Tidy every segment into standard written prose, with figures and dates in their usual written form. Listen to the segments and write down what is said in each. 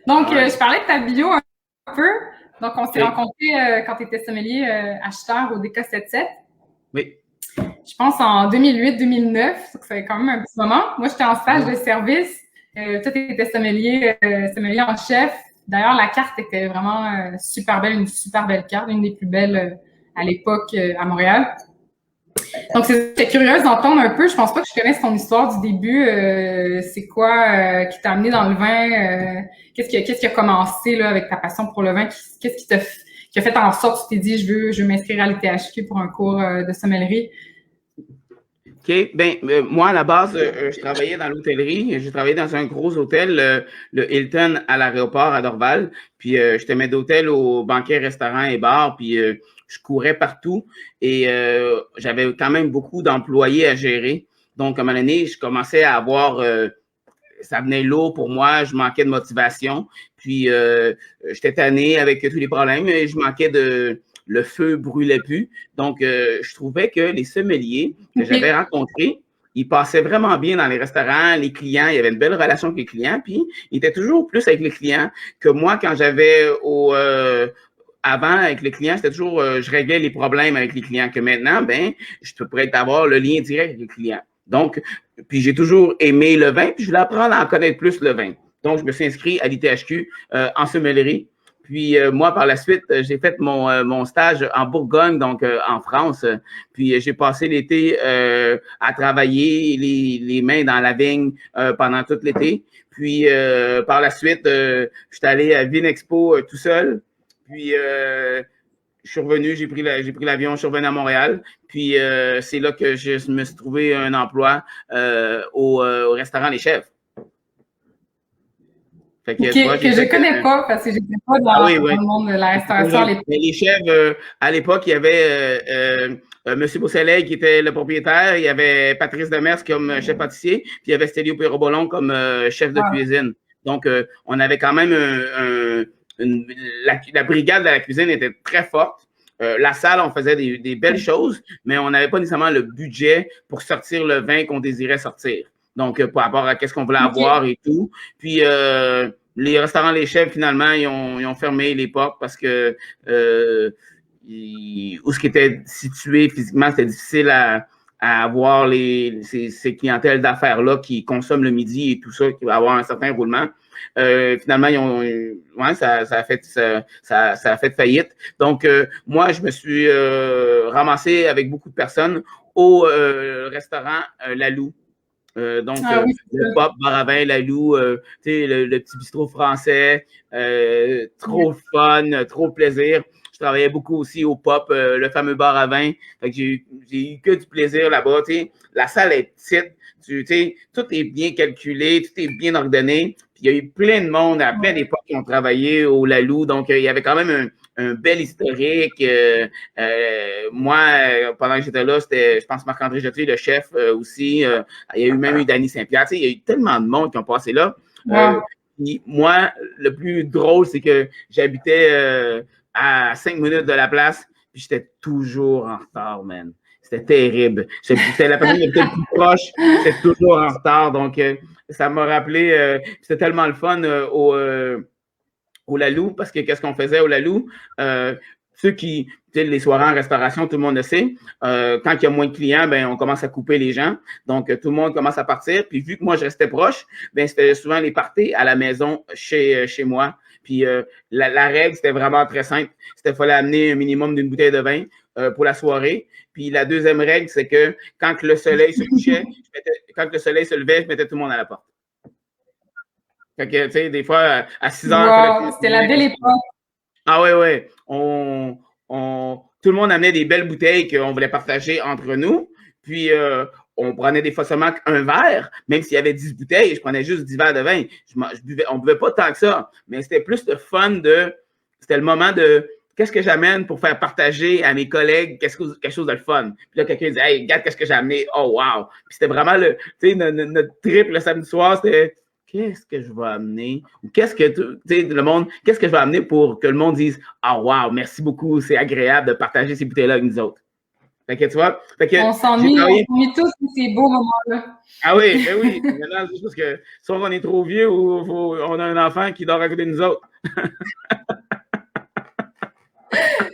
Donc, Ouais. je parlais de ta bio un peu. Donc, on s'est Oui. rencontrés quand tu étais sommelier acheteur au DK77. Oui. Je pense en 2008-2009. Ça fait quand même un petit moment. Moi, j'étais en stage de Ouais. service. Toi, tu étais sommelier en chef. D'ailleurs, la carte était vraiment super belle, une super belle carte, une des plus belles à l'époque à Montréal. Donc, j'étais curieuse d'entendre un peu. Je pense pas que je connaisse ton histoire du début. C'est quoi qui t'a amené dans le vin? Qu'est-ce qui a commencé là, avec ta passion pour le vin? Qu'est-ce qui a fait en sorte que tu t'es dit, je veux m'inscrire à l'ITHQ pour un cours de sommellerie? OK. Ben, moi, à la base, je travaillais dans l'hôtellerie. J'ai travaillé dans un gros hôtel, le Hilton à l'aéroport à Dorval. Puis, j'étais maître d'hôtel au banquet, restaurant et bar. Puis, je courais partout et j'avais quand même beaucoup d'employés à gérer. Donc, à un moment donné, je commençais à avoir, ça venait lourd pour moi. Je manquais de motivation. Puis, j'étais tanné avec tous les problèmes. Et je manquais de, le feu brûlait plus. Donc, je trouvais que les sommeliers que j'avais rencontrés, ils passaient vraiment bien dans les restaurants, les clients, il y avait une belle relation avec les clients, puis ils étaient toujours plus avec les clients que moi quand j'avais avant avec les clients, c'était toujours je réglais les problèmes avec les clients que maintenant, ben, je pourrais avoir le lien direct avec les clients. Donc, puis j'ai toujours aimé le vin, puis je voulais apprendre à en connaître plus le vin. Donc, je me suis inscrit à l'ITHQ en sommellerie. Puis moi, par la suite, j'ai fait mon stage en Bourgogne, donc en France. Puis j'ai passé l'été à travailler les mains dans la vigne pendant tout l'été. Puis par la suite, je suis allé à Vinexpo tout seul. Puis je suis revenu, j'ai pris l'avion, je suis revenu à Montréal. Puis c'est là que je me suis trouvé un emploi au restaurant Les Chefs. Fait que, tu vois, que je connais pas parce que j'étais pas dans le monde de la restauration à l'époque. Les chefs, à l'époque, il y avait M. Beausoleil qui était le propriétaire, il y avait Patrice Demers comme chef pâtissier, puis il y avait Stélio Pérobolon comme chef de cuisine. Donc, on avait quand même la brigade de la cuisine était très forte. La salle, on faisait des belles choses, mais on n'avait pas nécessairement le budget pour sortir le vin qu'on désirait sortir. Donc, par rapport à qu'est-ce qu'on voulait avoir et tout. Puis, les restaurants Les Chefs, finalement, ils ont fermé les portes parce que où ce qui était situé physiquement, c'était difficile à avoir ces clientèles d'affaires-là qui consomment le midi et tout ça, qui va avoir un certain roulement. Finalement, ça a fait faillite. Donc, moi, je me suis ramassé avec beaucoup de personnes au restaurant Lalou. Le pop, bar à vin, Lalou, le petit bistrot français, trop fun, trop plaisir. Je travaillais beaucoup aussi au pop, le fameux bar à vin. Fait que j'ai eu que du plaisir là-bas. La salle est petite. Tout est bien calculé, tout est bien ordonné. Puis il y a eu plein de monde à plein d'époques qui ont travaillé au Lalou. Donc, il y avait quand même un bel historique. Moi, pendant que j'étais là, c'était, je pense, Marc-André Jeté, le chef aussi. Il y a eu même eu Danny Saint-Pierre. Il y a eu tellement de monde qui ont passé là. Puis moi, le plus drôle, c'est que j'habitais à 5 minutes de la place, puis j'étais toujours en retard, man. C'était terrible. C'était la personne qui était le plus proche, j'étais toujours en retard. Donc, ça m'a rappelé, c'était tellement le fun au Lalou, parce que qu'est-ce qu'on faisait au Lalou? Ceux qui, les soirées en restauration, tout le monde le sait, quand il y a moins de clients, ben, on commence à couper les gens. Donc, tout le monde commence à partir. Puis, vu que moi, je restais proche, ben, c'était souvent les parties à la maison chez moi. Puis, la règle, c'était vraiment très simple. C'était qu'il fallait amener un minimum d'une bouteille de vin pour la soirée. Puis, la deuxième règle, c'est que quand le soleil se couchait, quand le soleil se levait, je mettais tout le monde à la porte. Fait que, tu sais, des fois, à 6 heures... Wow, c'était la belle époque. Ah ouais, ouais. Tout le monde amenait des belles bouteilles qu'on voulait partager entre nous. Puis, on prenait des fois seulement un verre, même s'il y avait 10 bouteilles, je prenais juste 10 verres de vin. On ne buvait pas tant que ça, mais c'était plus le fun c'était le moment de qu'est-ce que j'amène pour faire partager à mes collègues quelque chose de le fun. Puis là, quelqu'un disait, hey, regarde, qu'est-ce que j'ai amené? Oh, wow! Puis c'était vraiment notre trip le samedi soir, c'était qu'est-ce que je vais amener? Ou qu'est-ce que qu'est-ce que je vais amener pour que le monde dise, ah, wow, merci beaucoup, c'est agréable de partager ces bouteilles-là avec nous autres. Fait que tu vois, on s'ennuie tous de ces beaux moments-là. Ah oui, ben oui. Maintenant, c'est juste que soit on est trop vieux ou on a un enfant qui dort à côté de nous autres.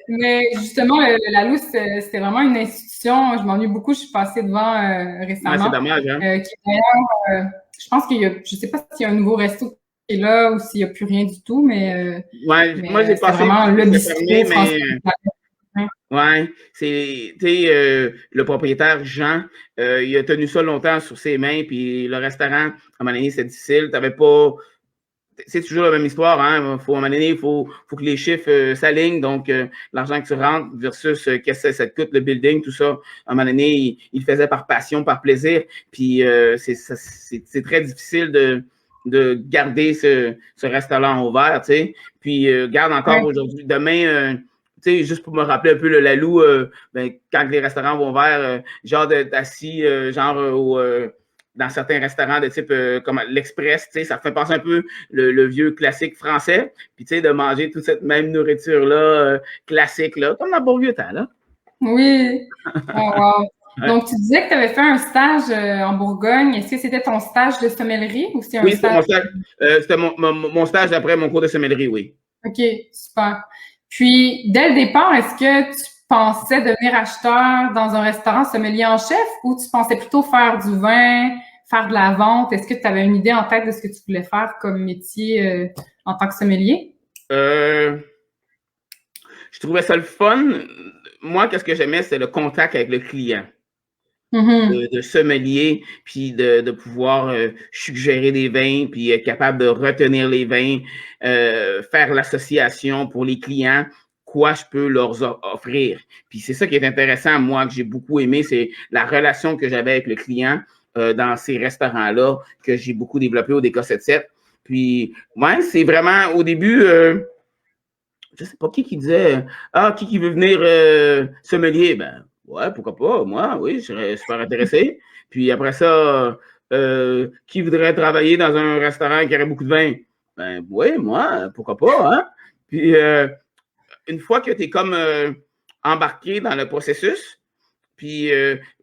Mais justement, la Lousse, c'était vraiment une institution. Je m'ennuie beaucoup. Je suis passée devant récemment. Ouais, c'est dommage, hein? Qui d'ailleurs, je pense qu'il y a, je sais pas s'il y a un nouveau resto qui est là ou s'il n'y a plus rien du tout, mais moi j'ai passé vraiment le bistrot mais ouais, c'est le propriétaire Jean, il a tenu ça longtemps sur ses mains, puis le restaurant, à un moment donné, c'est difficile. T'avais pas. C'est toujours la même histoire, hein. À un moment donné, il faut que les chiffres s'alignent. Donc, l'argent que tu rentres versus qu'est-ce que ça te coûte, le building, tout ça. À un moment donné, il le faisait par passion, par plaisir. Puis, c'est très difficile de garder ce restaurant ouvert, tu sais. Puis, garde encore aujourd'hui. Demain, tu sais, juste pour me rappeler un peu le Lalou, quand les restaurants vont ouvert, genre d'assis, dans certains restaurants de type comme l'Express, tu sais, ça fait penser un peu le vieux classique français, puis tu sais, de manger toute cette même nourriture-là, classique-là, comme dans le bon vieux temps, là. Oui. Oh, wow. Donc, tu disais que tu avais fait un stage en Bourgogne. Est-ce que c'était ton stage de sommellerie ou c'est un stage? C'était mon stage d'après mon cours de sommellerie, oui. OK, super. Puis, dès le départ, est-ce que tu pensais devenir acheteur dans un restaurant sommelier en chef ou tu pensais plutôt faire du vin, faire de la vente? Est-ce que tu avais une idée en tête de ce que tu voulais faire comme métier en tant que sommelier? Je trouvais ça le fun. Moi, qu'est-ce que j'aimais, c'est le contact avec le client. De sommelier, puis de pouvoir suggérer des vins, puis être capable de retenir les vins, faire l'association pour les clients, quoi je peux leur offrir. Puis c'est ça qui est intéressant, moi, que j'ai beaucoup aimé, c'est la relation que j'avais avec le client dans ces restaurants-là, que j'ai beaucoup développé au DK77. Puis, ouais, c'est vraiment, au début, je sais pas qui disait, qui veut venir sommelier? Ben, ouais, pourquoi pas? Moi, oui, je serais super intéressé. Puis après ça, qui voudrait travailler dans un restaurant qui aurait beaucoup de vin? Ben, oui, moi, pourquoi pas, hein? Puis une fois que tu es comme embarqué dans le processus, puis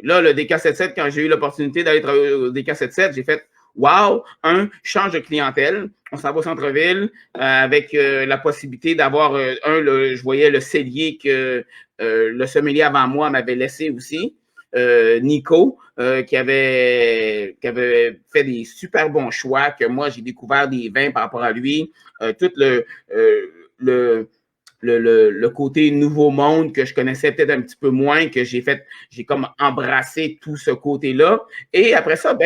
là, le DK77, quand j'ai eu l'opportunité d'aller travailler au DK77, j'ai fait wow, change de clientèle. On s'en va au centre-ville avec la possibilité d'avoir je voyais le cellier que le sommelier avant moi m'avait laissé aussi. Nico, qui avait fait des super bons choix, que moi, j'ai découvert des vins par rapport à lui. Tout le côté nouveau monde que je connaissais peut-être un petit peu moins, que j'ai comme embrassé tout ce côté-là. Et après ça,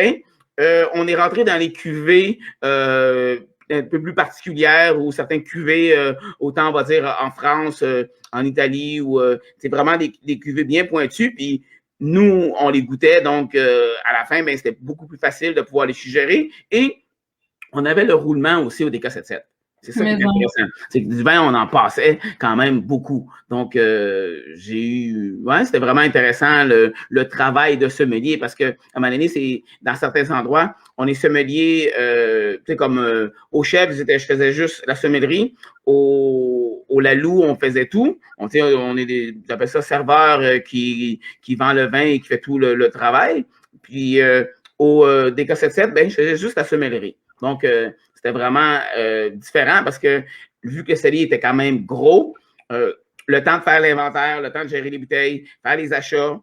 on est rentré dans les cuvées un peu plus particulières ou certains cuvées, autant on va dire en France, en Italie, ou c'est vraiment des cuvées bien pointues. Puis nous, on les goûtait, donc à la fin, c'était beaucoup plus facile de pouvoir les suggérer. Et on avait le roulement aussi au DK77. C'est ça qui est intéressant. C'est que du vin, on en passait quand même beaucoup. Donc, c'était vraiment intéressant le travail de sommelier parce que, à un moment donné, c'est dans certains endroits, on est sommelier, tu sais, comme au chef, je faisais juste la sommellerie. Au Lalou, on faisait tout. J'appelle ça serveur qui vend le vin et qui fait tout le travail. Puis, au DK77, je faisais juste la sommellerie. Donc, c'était vraiment différent parce que vu que le cellier était quand même gros, le temps de faire l'inventaire, le temps de gérer les bouteilles, faire les achats,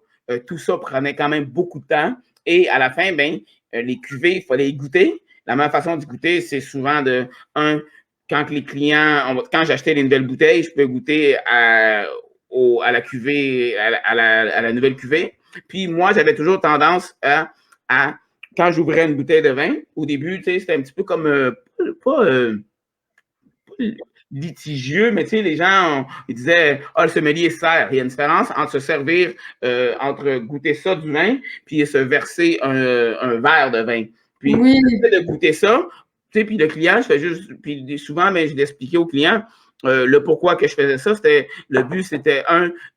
tout ça prenait quand même beaucoup de temps. Et à la fin, les cuvées, il fallait y goûter. La meilleure façon de goûter, c'est souvent quand les clients, quand j'achetais les nouvelles bouteilles, je pouvais goûter à la cuvée, à la nouvelle cuvée. Puis moi, j'avais toujours tendance à quand j'ouvrais une bouteille de vin, au début, tu sais, c'était un petit peu comme, pas litigieux, mais tu sais, les gens, ils disaient, le sommelier sert. Il y a une différence entre se servir, entre goûter ça du vin, puis se verser un verre de vin. Puis, de goûter ça, tu sais, puis le client, puis souvent, je l'expliquais au client, le pourquoi que je faisais ça, le but, c'était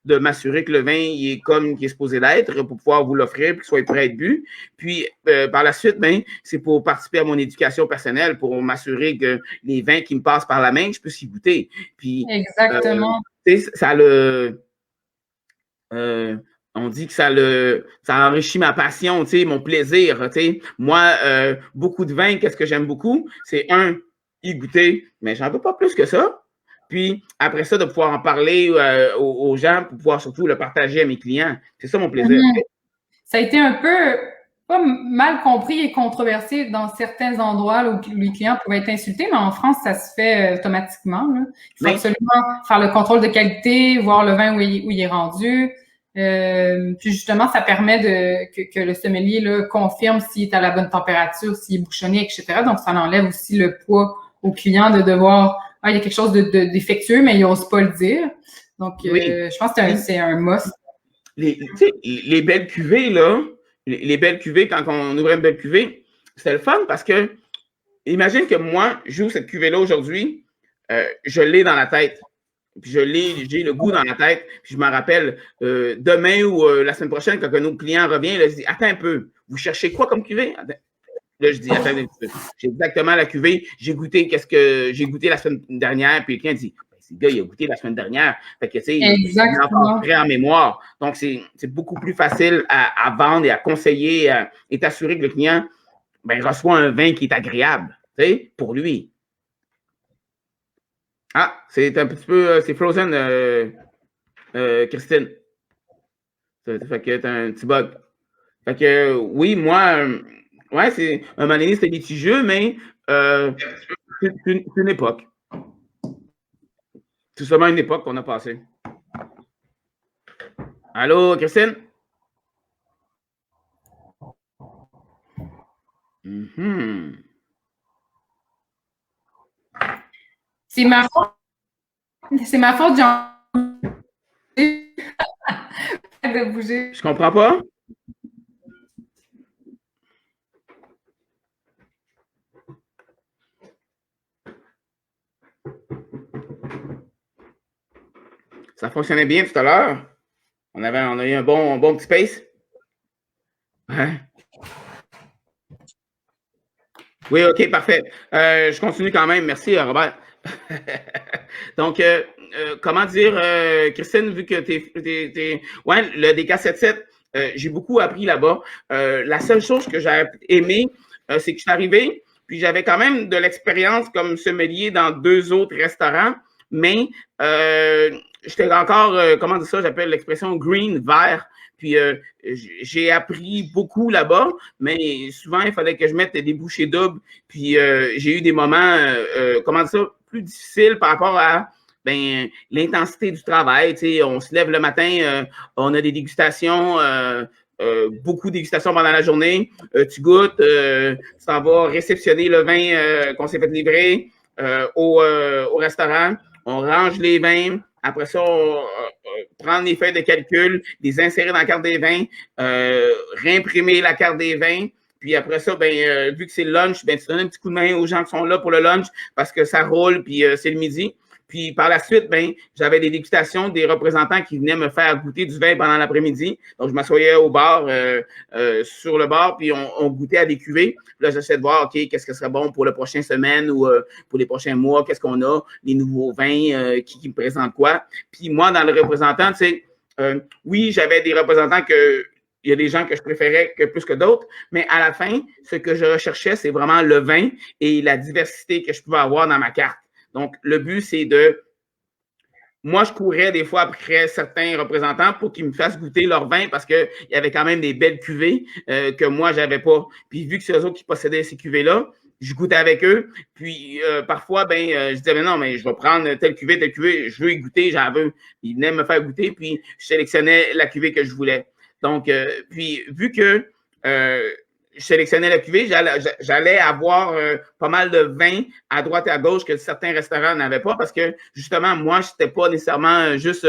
de m'assurer que le vin, il est comme il est supposé l'être pour pouvoir vous l'offrir, puis qu'il soit prêt à être bu. Puis, par la suite, c'est pour participer à mon éducation personnelle, pour m'assurer que les vins qui me passent par la main, je peux s'y goûter. Puis, exactement. Ça On dit que ça enrichit ma passion, tu sais, mon plaisir, tu sais. Moi, beaucoup de vin, qu'est-ce que j'aime beaucoup? C'est y goûter, mais j'en veux pas plus que ça. Puis, après ça, de pouvoir en parler aux gens pour pouvoir surtout le partager à mes clients. C'est ça mon plaisir. Ça a été un peu pas mal compris et controversé dans certains endroits là, où les clients pouvaient être insultés, mais en France, ça se fait automatiquement. Là. Il faut absolument faire le contrôle de qualité, voir le vin où il est rendu. Puis justement, ça permet que le sommelier là, confirme s'il est à la bonne température, s'il est bouchonné, etc. Donc, ça enlève aussi le poids au client de devoir il y a quelque chose de défectueux, mais il n'ose pas le dire. Donc, je pense que c'est un must. Les belles cuvées, là, les belles cuvées, quand on ouvrait une belle cuvée, c'était le fun parce que, imagine que moi, j'ouvre cette cuvée-là aujourd'hui, je l'ai dans la tête. Puis j'ai le goût dans la tête. Puis je me rappelle, demain ou la semaine prochaine, quand un autre client revient, là, je dis, attends un peu, vous cherchez quoi comme cuvée? Là, je dis, attends un peu. J'ai exactement la cuvée. J'ai goûté la semaine dernière. Puis le client dit, ce gars, il a goûté la semaine dernière. Fait que, tu sais, il est encore prêt en mémoire. Donc, c'est beaucoup plus facile à vendre et à conseiller et t'assurer que le client reçoit un vin qui est agréable, tu sais, pour lui. Ah, c'est un petit peu, c'est Frozen, Christine. Fait que t'as un petit bug. Fait que, oui, moi, ouais, c'est, un moment donné, c'était litigieux, mais c'est une époque. C'est seulement une époque qu'on a passée. Allô, Christine? Mm-hmm. C'est ma faute. C'est ma faute, Jean. de bouger. Je comprends pas. Ça fonctionnait bien tout à l'heure. On a eu un bon petit space. Hein? Oui, OK, parfait. Je continue quand même. Merci, Robert. Donc, comment dire, Christine, vu que ouais, le DK77, j'ai beaucoup appris là-bas. La seule chose que j'ai aimé, c'est que je suis arrivé, puis j'avais quand même de l'expérience comme sommelier dans 2 autres restaurants, mais j'étais encore, comment dire ça, j'appelle l'expression green, vert. Puis j'ai appris beaucoup là-bas, mais souvent, il fallait que je mette des bouchées doubles. Puis j'ai eu des moments, comment dire ça, plus difficiles par rapport à l'intensité du travail. Tu sais, on se lève le matin, on a des dégustations, beaucoup de dégustations pendant la journée. Tu goûtes, tu t'en vas réceptionner le vin qu'on s'est fait livrer au restaurant. On range les vins. Après ça, on prend les feuilles de calcul, les insérer dans la carte des vins, réimprimer la carte des vins. Puis après ça, vu que c'est le lunch, tu donnes un petit coup de main aux gens qui sont là pour le lunch parce que ça roule, puis c'est le midi. Puis par la suite, j'avais des dégustations, des représentants qui venaient me faire goûter du vin pendant l'après-midi. Donc, je m'assoyais au bar, sur le bar, puis on goûtait à des cuvées. Puis là, j'essaie de voir, OK, qu'est-ce que serait bon pour la prochaine semaine ou pour les prochains mois, qu'est-ce qu'on a, les nouveaux vins, qui me présentent quoi. Puis moi, dans le représentant, tu sais, oui, j'avais des représentants il y a des gens que je préférais plus que d'autres, mais à la fin, ce que je recherchais, c'est vraiment le vin et la diversité que je pouvais avoir dans ma carte. Donc, le but, c'est moi, je courais des fois après certains représentants pour qu'ils me fassent goûter leur vin parce qu'il y avait quand même des belles cuvées que moi, je n'avais pas. Puis, vu que c'est eux autres qui possédaient ces cuvées-là, je goûtais avec eux. Puis, parfois, je disais, non, mais je vais prendre telle cuvée, je veux y goûter, j'en veux. Ils venaient me faire goûter, puis je sélectionnais la cuvée que je voulais. Donc, puis, vu que je sélectionnais la cuvée, j'allais avoir pas mal de vins à droite et à gauche que certains restaurants n'avaient pas parce que, justement, moi, c'était pas nécessairement juste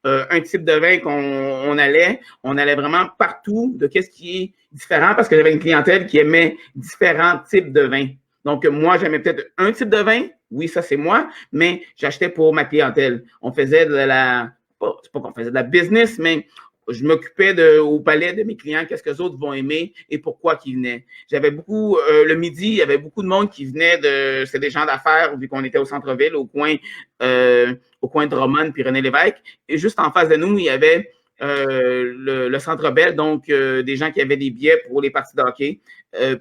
un type de vin qu'on allait. On allait vraiment partout de qu'est-ce qui est différent parce que j'avais une clientèle qui aimait différents types de vins. Donc, moi, j'aimais peut-être un type de vin. Oui, ça, c'est moi, mais j'achetais pour ma clientèle. On faisait c'est pas qu'on faisait de la business, mais je m'occupais au palais de mes clients, qu'est-ce que les autres vont aimer et pourquoi ils venaient. J'avais beaucoup, le midi, il y avait beaucoup de monde qui venait c'était des gens d'affaires, vu qu'on était au centre-ville, au coin de Drummond puis René Lévesque. Et juste en face de nous, il y avait le Centre Bell, donc des gens qui avaient des billets pour les parties de hockey.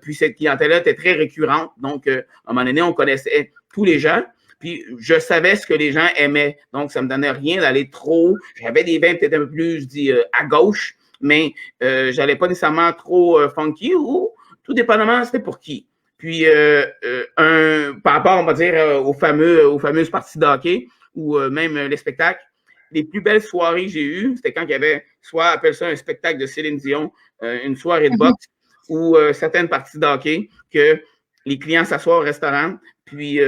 Puis cette clientèle-là était très récurrente. Donc, à un moment donné, on connaissait tous les gens. Puis je savais ce que les gens aimaient. Donc, ça ne me donnait rien d'aller trop. J'avais des vins peut-être un peu plus, je dis, à gauche, mais je n'allais pas nécessairement trop funky ou tout dépendamment, c'était pour qui. Puis, par rapport, on va dire, aux fameuses parties de hockey ou même les spectacles, les plus belles soirées que j'ai eues, c'était quand il y avait, soit appelle ça un spectacle de Céline Dion, une soirée de boxe ou certaines parties de hockey que les clients s'assoient au restaurant. Puis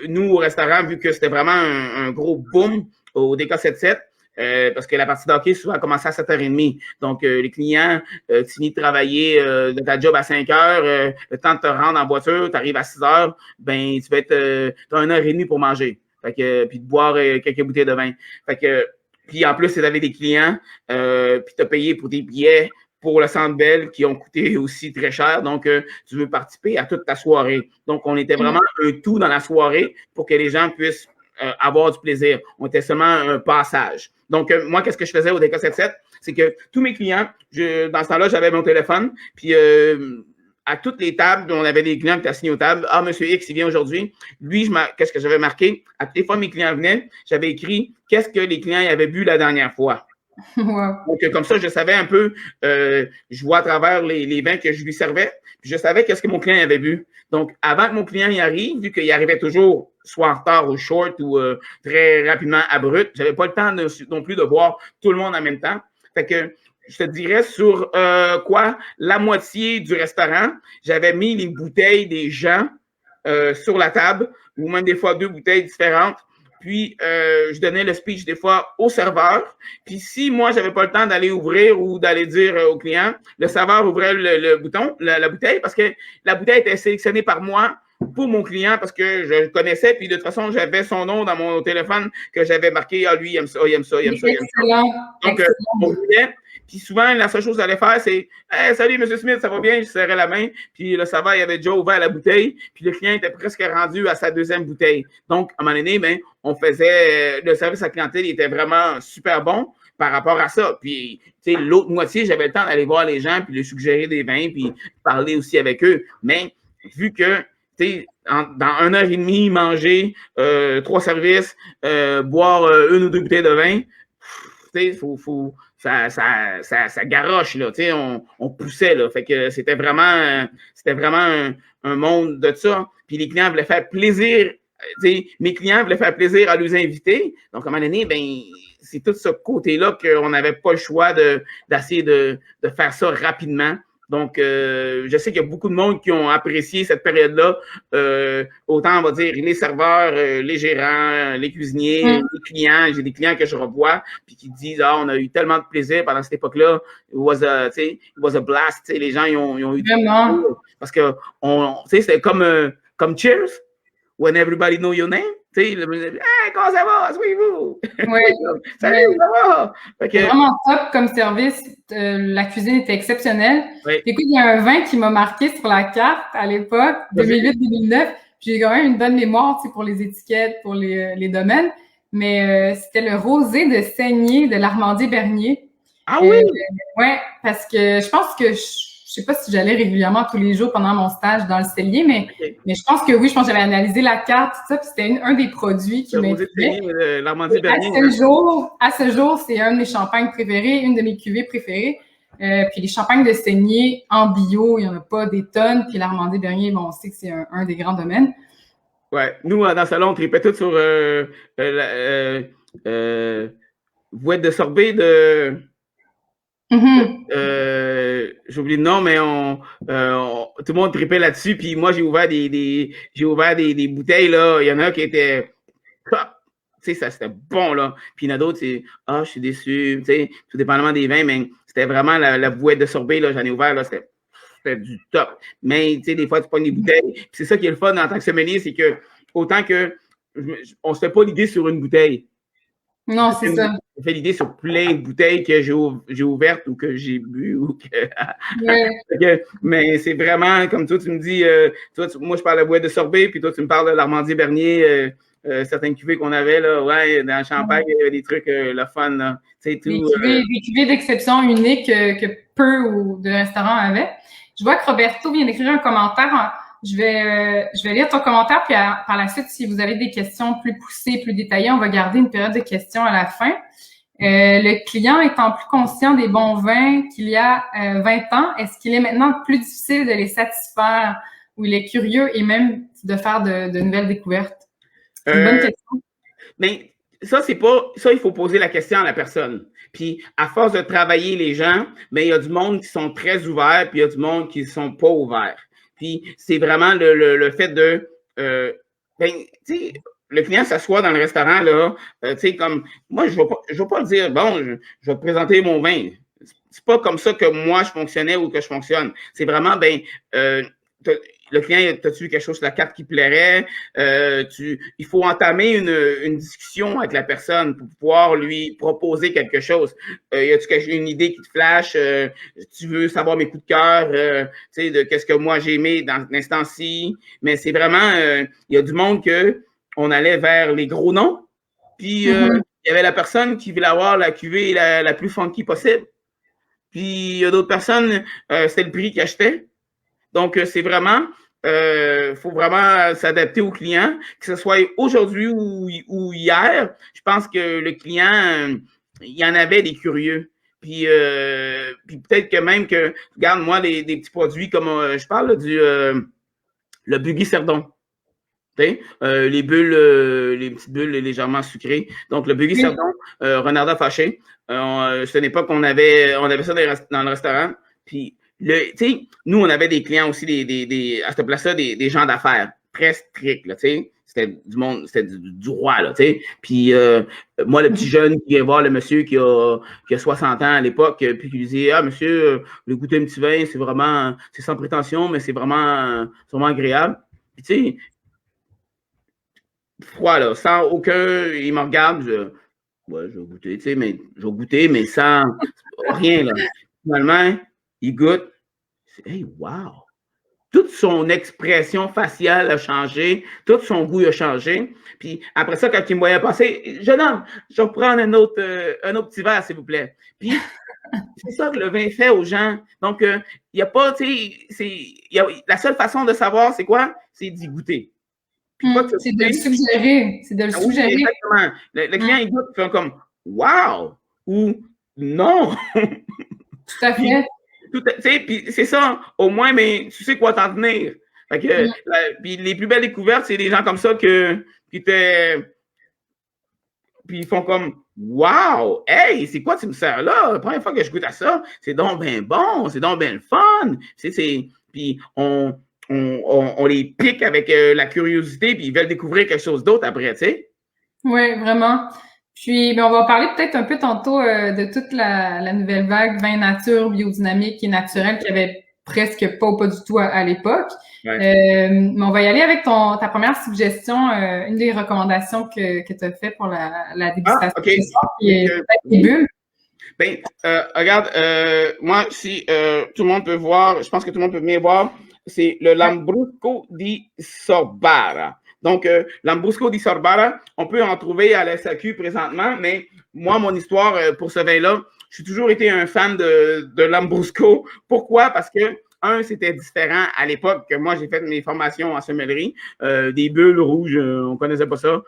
nous, au restaurant, vu que c'était vraiment un gros boom au DK77, parce que la partie de hockey souvent commençait à 7h30. Donc, les clients, tu finis de travailler de ta job à 5h, le temps de te rendre en voiture, tu arrives à 6h, ben tu vas être t'as 1h30 pour manger. Fait que, puis de boire quelques bouteilles de vin. Fait que, puis en plus, tu avais des clients, puis tu as payé pour des billets pour le Centre Bell qui ont coûté aussi très cher. Donc, tu veux participer à toute ta soirée. Donc, on était vraiment un tout dans la soirée pour que les gens puissent avoir du plaisir. On était seulement un passage. Donc, moi, qu'est-ce que je faisais au DK77? C'est que tous mes clients, dans ce temps-là, j'avais mon téléphone, puis à toutes les tables, on avait des clients qui étaient assignés aux tables. Ah, Monsieur X, il vient aujourd'hui. Lui, qu'est-ce que j'avais marqué? À toutes les fois mes clients venaient, j'avais écrit qu'est-ce que les clients avaient bu la dernière fois. Wow. Donc, comme ça, je savais un peu, je vois à travers les vins que je lui servais, puis je savais qu'est-ce que mon client avait bu. Donc, avant que mon client y arrive, vu qu'il arrivait toujours soit en retard ou short ou très rapidement abrupt, j'avais pas le temps non plus de boire tout le monde en même temps. Fait que je te dirais sur la moitié du restaurant, j'avais mis les bouteilles des gens sur la table, ou même des fois 2 bouteilles différentes. Puis, je donnais le speech des fois au serveur. Puis, si moi, j'avais pas le temps d'aller ouvrir ou d'aller dire au client, le serveur ouvrait le bouton, la bouteille, parce que la bouteille était sélectionnée par moi pour mon client parce que je le connaissais. Puis, de toute façon, j'avais son nom dans mon téléphone que j'avais marqué. Ah, lui, il aime ça, il aime ça, il aime ça, il aime ça. Donc, on voulait. Puis souvent, la seule chose que j'allais faire, c'est hey, salut, M. Smith, ça va bien? Je serrais la main. Puis le serveur, il avait déjà ouvert la bouteille. Puis le client était presque rendu à sa 2e bouteille. Donc, à un moment donné, ben, on faisait le service à la clientèle, il était vraiment super bon par rapport à ça. Puis, tu sais, l'autre moitié, j'avais le temps d'aller voir les gens, puis leur suggérer des vins, puis parler aussi avec eux. Mais vu que, tu sais, dans 1h30, manger 3 services, boire 1 ou 2 bouteilles de vin, tu sais, ça garoche, là, tu sais, on poussait, là. Fait que c'était vraiment un monde de ça. Puis les clients voulaient faire plaisir, tu sais, mes clients voulaient faire plaisir à leurs invités. Donc, à un moment donné, ben, c'est tout ce côté-là qu'on n'avait pas le choix d'essayer de faire ça rapidement. Donc, je sais qu'il y a beaucoup de monde qui ont apprécié cette période-là. Autant, on va dire, les serveurs, les gérants, les cuisiniers, les clients. J'ai des clients que je revois puis qui disent « Ah, on a eu tellement de plaisir pendant cette époque-là. It was a blast. » Les gens, ils ont eu vraiment. Parce que, c'était comme Cheers, when everybody know your name. Tu sais, hey, comment ça va? Suivez-vous! Oui. Salut, ça va? C'est vraiment top comme service. La cuisine était exceptionnelle. Oui. Écoute, il y a un vin qui m'a marqué sur la carte à l'époque, 2008-2009. J'ai quand même une bonne mémoire pour les étiquettes, pour les domaines. Mais c'était le rosé de Saignée de l'Armandier-Bernier. Ah oui? Oui, parce que je pense que je sais pas si j'allais régulièrement tous les jours pendant mon stage dans le cellier, mais je pense que oui, je pense que j'avais analysé la carte, tout ça, puis c'était un des produits qui m'intéressait. À ce jour, c'est un de mes champagnes préférés, une de mes cuvées préférées. Puis les champagnes de Saignée en bio, il n'y en a pas des tonnes. Puis l'Armandier-Bernier, bon, on sait que c'est un des grands domaines. Ouais, nous, dans le salon, on tripait tout sur Vouette de Sorbet de... j'oublie le nom, mais tout le monde tripait là-dessus. Puis moi, j'ai ouvert des bouteilles, là. Il y en a qui étaient... Tu sais, ça, c'était bon, là. Puis il y en a d'autres, c'est « Ah, je suis déçu. » Tu sais, tout dépendamment des vins, mais c'était vraiment la Vouette de Sorbet, là. J'en ai ouvert, là. C'était du top. Mais, tu sais, des fois, tu prends des bouteilles. Puis c'est ça qui est le fun en tant que sommelier, c'est que autant que on se fait pas l'idée sur une bouteille. Non, c'est ça. On fait l'idée sur plein de bouteilles que j'ai ouvertes ou que j'ai bu. Ou que... mais c'est vraiment, comme toi, tu me dis, moi, je parle de Vouette de Sorbet, puis toi, tu me parles de l'Armandier-Bernier. certaines cuvées qu'on avait, là, ouais, dans le champagne, il y avait des trucs, le fun, là. Des cuvées d'exception uniques que peu de restaurants avaient. Je vois que Roberto vient d'écrire un commentaire. Je vais lire ton commentaire, puis par la suite, si vous avez des questions plus poussées, plus détaillées, on va garder une période de questions à la fin. Le client étant plus conscient des bons vins qu'il y a 20 ans, est-ce qu'il est maintenant plus difficile de les satisfaire ou il est curieux et même de faire de nouvelles découvertes? C'est une bonne question. Mais ça, il faut poser la question à la personne. Puis, à force de travailler les gens, il y a du monde qui sont très ouverts, puis il y a du monde qui ne sont pas ouverts. Puis, c'est vraiment le fait de, tu sais, le client s'assoit dans le restaurant, là, tu sais, comme, moi, je ne vais pas dire, bon, je vais te présenter mon vin. C'est pas comme ça que moi, je fonctionnais ou que je fonctionne. C'est vraiment, le client, as-tu vu quelque chose sur la carte qui plairait? Il faut entamer une discussion avec la personne pour pouvoir lui proposer quelque chose. Y a-tu une idée qui te flash? Tu veux savoir mes coups de cœur? Tu sais, de qu'est-ce que moi j'ai aimé dans l'instant-ci? Mais c'est vraiment, il y a du monde que on allait vers les gros noms. Puis, il y avait la personne qui voulait avoir la cuvée la plus funky possible. Puis, il y a d'autres personnes, c'était le prix qu'ils achetaient. Donc, c'est vraiment, faut vraiment s'adapter au client, que ce soit aujourd'hui ou hier. Je pense que le client, il y en avait des curieux. Puis peut-être que même que, regarde, moi, des petits produits comme, je parle là, le Buggy Cerdon. Les bulles, les petites bulles légèrement sucrées. Donc, le Buggy Cerdon, Renarda Fâché. C'est une époque qu'on avait ça dans le restaurant. Puis, nous, on avait des clients aussi, à cette place-là, des gens d'affaires très stricts, là, tu sais. C'était du monde, c'était du roi, là, tu sais. Puis, moi, le petit jeune qui vient voir le monsieur qui a 60 ans à l'époque, puis qui lui dit, ah, monsieur, le goûter un petit vin, c'est sans prétention, mais c'est vraiment agréable. Puis, tu sais, froid, là, sans aucun, il me regarde, je vais goûter, tu sais, je vais goûter, mais sans rien, là. Finalement, il goûte, hey, wow! Toute son expression faciale a changé, tout son goût a changé. Puis après ça, quand il me voyait passer, jeune homme, je vais prendre un autre petit verre, s'il vous plaît. Puis c'est ça que le vin fait aux gens. Donc, il n'y a pas, tu sais, la seule façon de savoir, c'est quoi? C'est d'y goûter. C'est de le suggérer. C'est de le suggérer. Exactement. Le client, il goûte, il fait comme wow ou non. Tout à fait. Puis c'est ça, au moins, mais tu sais quoi t'en tenir. Fait que, puis les plus belles découvertes, c'est des gens comme ça qui ils font comme wow, hey, c'est quoi tu me sers là? La première fois que je goûte à ça, c'est donc bien bon, c'est donc bien le fun. Puis on les pique avec la curiosité, puis ils veulent découvrir quelque chose d'autre après, tu sais. Oui, vraiment. Puis, on va parler peut-être un peu tantôt de toute la nouvelle vague vin nature, biodynamique et naturel qu'il y avait presque pas ou pas du tout à l'époque. Ouais. Mais on va y aller avec ta première suggestion, une des recommandations que tu as fait pour la dégustation. OK. Qui est les bulles. Ben, regarde, moi, si tout le monde peut voir, je pense que tout le monde peut bien voir, c'est le Lambrusco di Sorbara. Donc, Lambrusco di Sorbara, on peut en trouver à la SAQ présentement, mais moi, mon histoire pour ce vin-là, j'ai toujours été un fan de Lambrusco. Pourquoi? Parce que, c'était différent à l'époque que moi, j'ai fait mes formations en sommellerie. Des bulles rouges, on ne connaissait pas ça.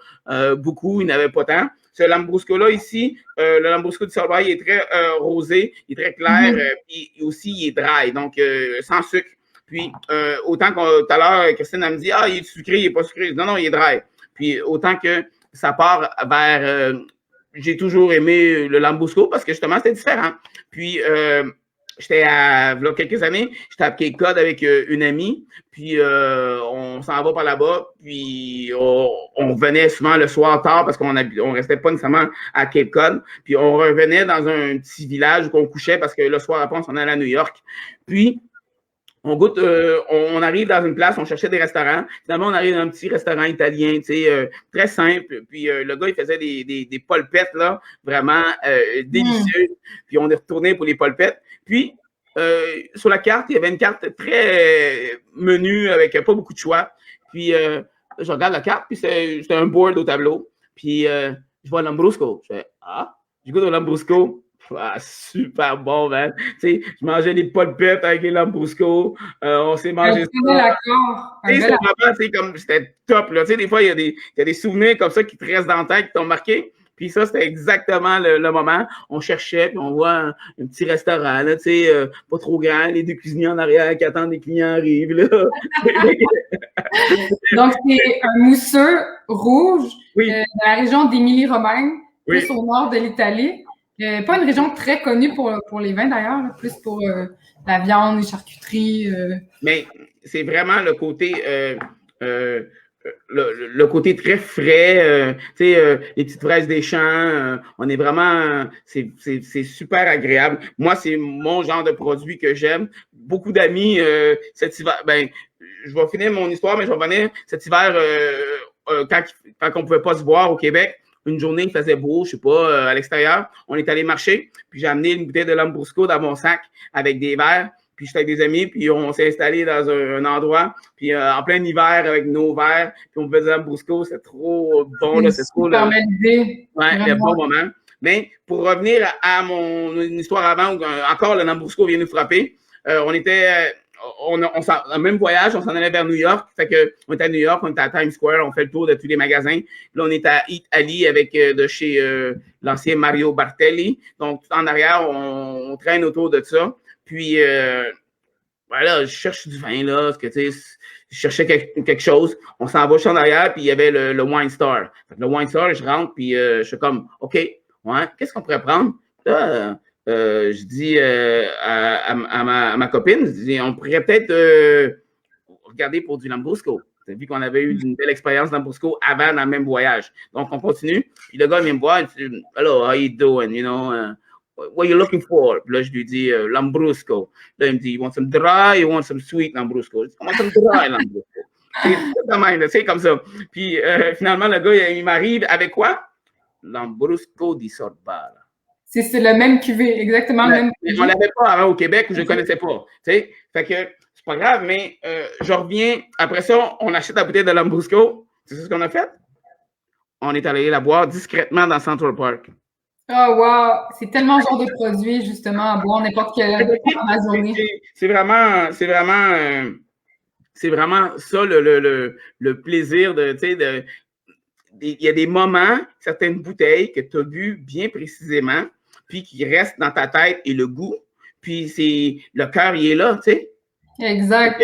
Beaucoup, il n'y en avait pas tant. Ce Lambrusco-là ici, le Lambrusco di Sorbara, il est très rosé, il est très clair, puis aussi, il est dry, donc sans sucre. Puis, autant que tout à l'heure, Christine, elle me dit, ah, il est sucré, il n'est pas sucré. Non, il est dry. Puis, autant que ça part vers... j'ai toujours aimé le Lambrusco parce que, justement, c'était différent. Puis, j'étais il y a quelques années, j'étais à Cape Cod avec une amie. Puis, on s'en va par là-bas. Puis, on venait souvent le soir tard parce qu'on restait pas nécessairement à Cape Cod. Puis, on revenait dans un petit village où on couchait parce que le soir après, on s'en allait à New York. Puis, on goûte, on arrive dans une place, on cherchait des restaurants. Finalement, on arrive dans un petit restaurant italien, tu sais, très simple. Puis le gars, il faisait des polpettes, là, vraiment délicieuses. Puis on est retourné pour les polpettes. Puis, sur la carte, il y avait une carte très menu avec pas beaucoup de choix. Puis, Je regarde la carte, puis c'est un board au tableau. Puis je vois Lambrusco. Je fais, ah, je goûte au Lambrusco. Ah, super bon, man. Tu sais, je mangeais des polpettes avec les Lambrusco. On s'est mangé ça. C'était top. Là. Tu sais, des fois, il y a des souvenirs comme ça qui te restent dans la tête, qui t'ont marqué. Puis ça, c'était exactement le moment. On cherchait, puis on voit un petit restaurant, là, tu sais, pas trop grand, les deux cuisiniers en arrière qui attendent que les clients arrivent. Là. Donc, c'est un mousseux rouge oui. Dans la région d'Émilie-Romagne, plus oui. au nord de l'Italie. Pas une région très connue pour les vins d'ailleurs, plus pour la viande, les charcuteries. Mais c'est vraiment le côté le côté très frais, tu sais, les petites fraises des champs, on est vraiment, c'est super agréable. Moi, c'est mon genre de produit que j'aime. Beaucoup d'amis, cet hiver, ben, je vais finir mon histoire, mais je vais revenir cet hiver, quand on pouvait pas se voir au Québec. Une journée, il faisait beau, je sais pas, à l'extérieur. On est allé marcher, puis j'ai amené une bouteille de Lambrusco dans mon sac avec des verres. Puis j'étais avec des amis, puis on s'est installé dans un endroit, puis en plein hiver avec nos verres, puis on faisait Lambrusco, c'est trop bon, là, c'est trop le bon moment. Mais pour revenir à mon histoire avant, où encore le Lambrusco vient nous frapper, on était le même voyage, on s'en allait vers New York. Fait que on était à New York, on était à Times Square, on fait le tour de tous les magasins. Là, on est à Eat Ali avec de chez l'ancien Mario Bartelli. Donc, tout en arrière, on traîne autour de ça. Puis, voilà, je cherche du vin, là, parce que, tu sais, je cherchais quelque chose. On s'en va en arrière, puis il y avait le Wine Star. Fait que le Wine Star, je rentre, puis je suis comme, OK, ouais, qu'est-ce qu'on pourrait prendre? Là, je dis à ma copine, je dis, on pourrait peut-être regarder pour du Lambrusco. Vu qu'on avait eu une belle expérience Lambrusco avant dans le même voyage. Donc, on continue. Puis le gars vient me voir, il dit, hello, how you doing? You know, what are you looking for? Puis là, je lui dis Lambrusco. Là, il me dit, you want some dry, you want some sweet Lambrusco? I want some dry Lambrusco. C'est comme ça. Puis finalement, le gars, il m'arrive avec quoi? Lambrusco di Sorbara. C'est le même cuvée, exactement le même cuvée. On l'avait pas avant au Québec où je ne connaissais pas. Fait que c'est pas grave, mais je reviens. Après ça, on achète la bouteille de Lambrusco. C'est ce qu'on a fait? On est allé la boire discrètement dans Central Park. Oh, wow! C'est tellement le genre de produit, justement, à boire n'importe quelle journée. C'est vraiment ça le plaisir de, tu sais, il y a des moments, certaines bouteilles que tu as vues bien précisément, puis qui restent dans ta tête et le goût, puis le cœur, il est là, tu sais. Exact.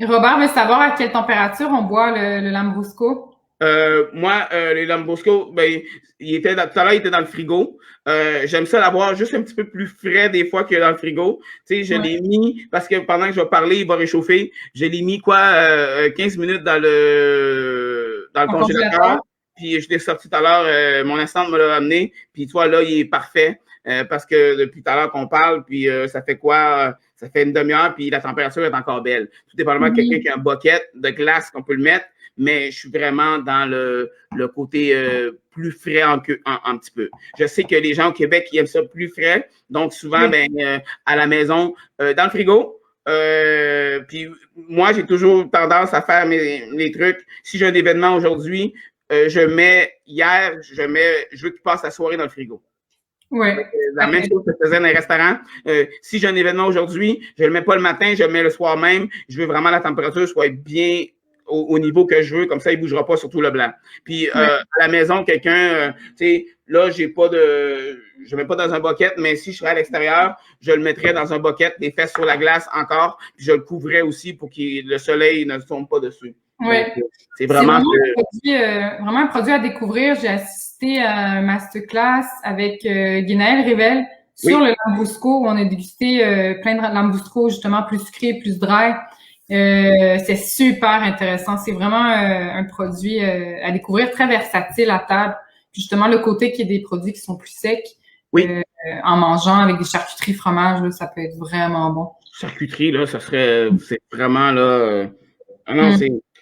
Robert veut savoir à quelle température on boit le Lambrusco. Moi, les Lambrusco, ben, tout à l'heure, il était dans le frigo. J'aime ça l'avoir juste un petit peu plus frais des fois que dans le frigo. Tu sais, je l'ai mis, parce que pendant que je vais parler, il va réchauffer. Je l'ai mis, 15 minutes dans le congélateur. Puis je l'ai sorti tout à l'heure, mon instant me l'a amené. Puis toi, là, il est parfait. Parce que depuis tout à l'heure qu'on parle, puis ça fait quoi? Ça fait une demi-heure, puis la température est encore belle. Tout dépendamment de quelqu'un qui a un bucket de glace qu'on peut le mettre. Mais je suis vraiment dans le côté plus frais un petit peu. Je sais que les gens au Québec, ils aiment ça plus frais. Donc, souvent, à la maison, dans le frigo. Puis moi, j'ai toujours tendance à faire mes trucs. Si j'ai un événement aujourd'hui, je veux qu'il passe la soirée dans le frigo. Ouais. La même chose que je faisais dans les restaurants. Si j'ai un événement aujourd'hui, je ne le mets pas le matin, je le mets le soir même. Je veux vraiment la température soit bien au niveau que je veux, comme ça, il ne bougera pas, surtout le blanc. Puis à la maison, quelqu'un, tu sais, là, je ne mets pas dans un bucket, mais si je serais à l'extérieur, je le mettrais dans un bucket, les fesses sur la glace encore, puis je le couvrais aussi pour que le soleil ne tombe pas dessus. Oui. C'est vraiment un produit à découvrir. J'ai assisté à un masterclass avec Guinaël Rivel sur le Lambrusco, où on a dégusté plein de Lambrusco, justement, plus sucré, plus dry. C'est super intéressant. C'est vraiment un produit à découvrir, très versatile à table. Puis justement, le côté qu'il y ait des produits qui sont plus secs, en mangeant avec des charcuteries, fromages, là, ça peut être vraiment bon. Charcuterie, là, c'est vraiment, là...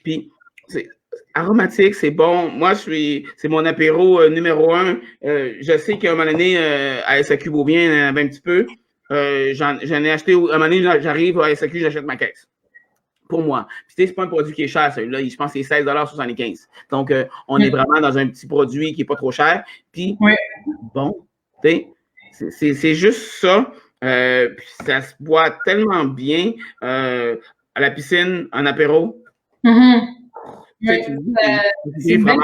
Puis, c'est aromatique, c'est bon. Moi, c'est mon apéro numéro 1. Je sais qu'à un moment donné, à SAQ Beaubien, il y en avait un petit peu. J'en ai acheté, à un moment donné, j'arrive à SAQ, j'achète ma caisse. pour moi. Puis, c'est pas un produit qui est cher, celui-là. Je pense que c'est 16,75 $. Donc, on est vraiment dans un petit produit qui n'est pas trop cher. Puis, bon, c'est juste ça. Puis ça se boit tellement bien à la piscine, en apéro. C'est une belle